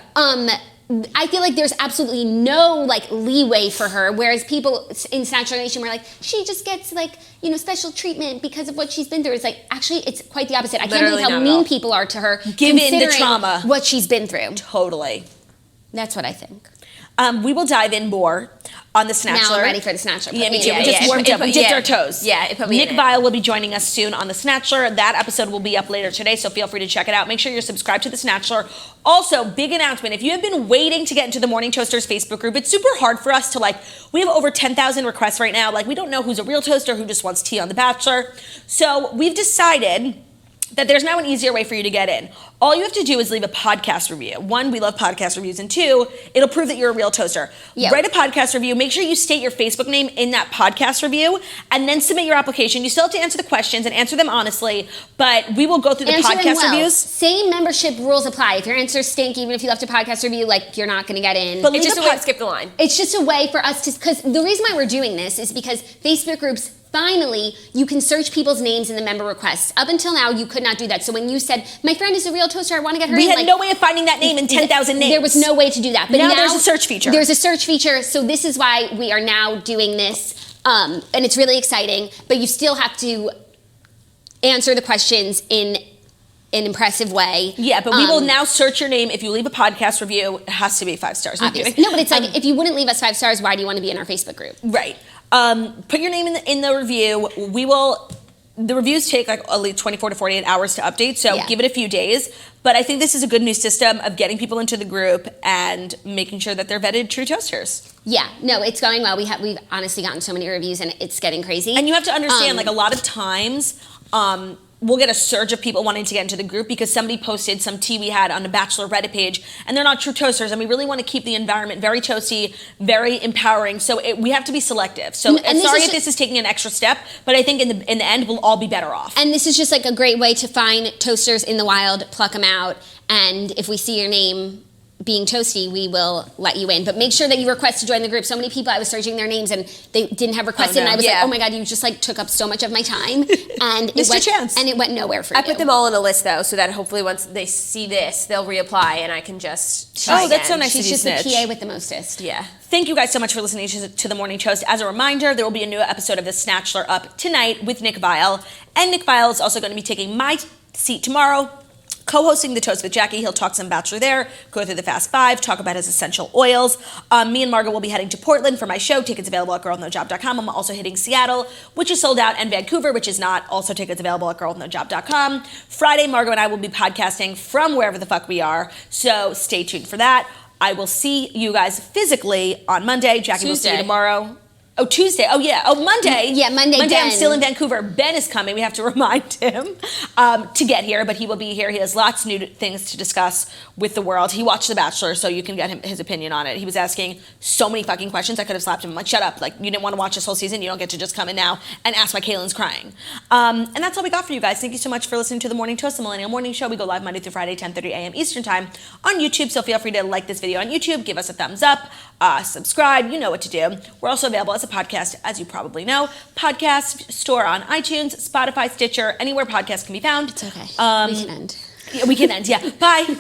I feel like there's absolutely no like leeway for her, whereas people in Snatcher Nation were like, she just gets like, you know, special treatment because of what she's been through. It's like, actually, it's quite the opposite. I can't believe how mean people are to her, given the trauma, what she's been through. Totally. That's what I think. We will dive in more. on the Snatcher. Now I'm ready for the Snatcher. Yeah, me too. Yeah, We just warmed up. We dipped our toes. Yeah, it put me Nick in it. Viall will be joining us soon on the Snatcher. That episode will be up later today, so feel free to check it out. Make sure you're subscribed to the Snatcher. Also, big announcement. If you have been waiting to get into the Morning Toasters Facebook group, it's super hard for us to we have over 10,000 requests right now. We don't know who's a real toaster, who just wants tea on The Bachelor. So we've decided that there's now an easier way for you to get in. All you have to do is leave a podcast review. One, we love podcast reviews, and two, it'll prove that you're a real toaster. Yep. Write a podcast review. Make sure you state your Facebook name in that podcast review, and then submit your application. You still have to answer the questions and answer them honestly, but we will go through the Answer them podcast well. reviews. Same membership rules apply. If your answers stink, even if you left a podcast review, you're not going to get in. But It's leave just a a way to pod- skip the line. It's just a way for us to, because the reason why we're doing this is because Facebook groups, finally, you can search people's names in the member requests. Up until now, you could not do that. So when you said, my friend is a real toaster, I want to get her We in, had no way of finding that name in 10,000 names. There was no way to do that. But Now there's a search feature. There's a search feature. So this is why we are now doing this. And it's really exciting. But you still have to answer the questions in an impressive way. Yeah, but we will now search your name. If you leave a podcast review, it has to be 5 stars. I'm Obviously. kidding. No, but it's if you wouldn't leave us 5 stars, why do you want to be in our Facebook group? Right. Put your name in the review. The reviews take at least 24 to 48 hours to update, so Yeah. give it a few days. But I think this is a good new system of getting people into the group and making sure that they're vetted true toasters. Yeah, no, it's going well. We've honestly gotten so many reviews, and it's getting crazy. And you have to understand, a lot of times, we'll get a surge of people wanting to get into the group because somebody posted some tea we had on the Bachelor Reddit page, and they're not true toasters, and we really want to keep the environment very toasty, very empowering, so we have to be selective. So And this sorry is if this is taking an extra step, but I think in the end, we'll all be better off. And this is just a great way to find toasters in the wild, pluck them out, and if we see your name being toasty, we will let you in. But make sure that you request to join the group. So many people, I was searching their names and they didn't have requested, and I was Yeah. like, oh my God, you just took up so much of my time. And Missed your chance. And it went nowhere for I you. put them all in a list though, so that hopefully once they see this, they'll reapply, and I can just try that's so again. nice. She's City just the snitch. PA with the mostest. Yeah. Thank you guys so much for listening to the Morning Toast. As a reminder, there will be a new episode of The Snatcher up tonight with Nick Viall. And Nick Viall is also going to be taking my seat tomorrow, co-hosting The Toast with Jackie. He'll talk some Bachelor there, go through the Fast Five, talk about his essential oils. Me and Margot will be heading to Portland for my show. Tickets available at girlwithnojob.com. I'm also hitting Seattle, which is sold out, and Vancouver, which is not. Also tickets available at girlwithnojob.com. Friday, Margot and I will be podcasting from wherever the fuck we are, so stay tuned for that. I will see you guys physically on Monday. Jackie will see you Tuesday. tomorrow. Oh, Tuesday. Oh, yeah. Oh, Monday. Yeah, Monday, I'm Ben. still in Vancouver. Ben is coming. We have to remind him to get here, but he will be here. He has lots of new things to discuss with the world. He watched The Bachelor, so you can get his opinion on it. He was asking so many fucking questions. I could have slapped him. I'm like, shut up. You didn't want to watch this whole season. You don't get to just come in now and ask why Kaylin's crying. And that's all we got for you guys. Thank you so much for listening to The Morning Toast, the Millennial Morning Show. We go live Monday through Friday, 10:30 a.m. Eastern Time on YouTube, so feel free to like this video on YouTube, give us a thumbs up, subscribe. You know what to do. We're also available as a podcast, as you probably know. Podcast store on iTunes, Spotify, Stitcher, anywhere podcasts can be found. It's okay. Um, We can end. Yeah, we can end. Yeah. Bye.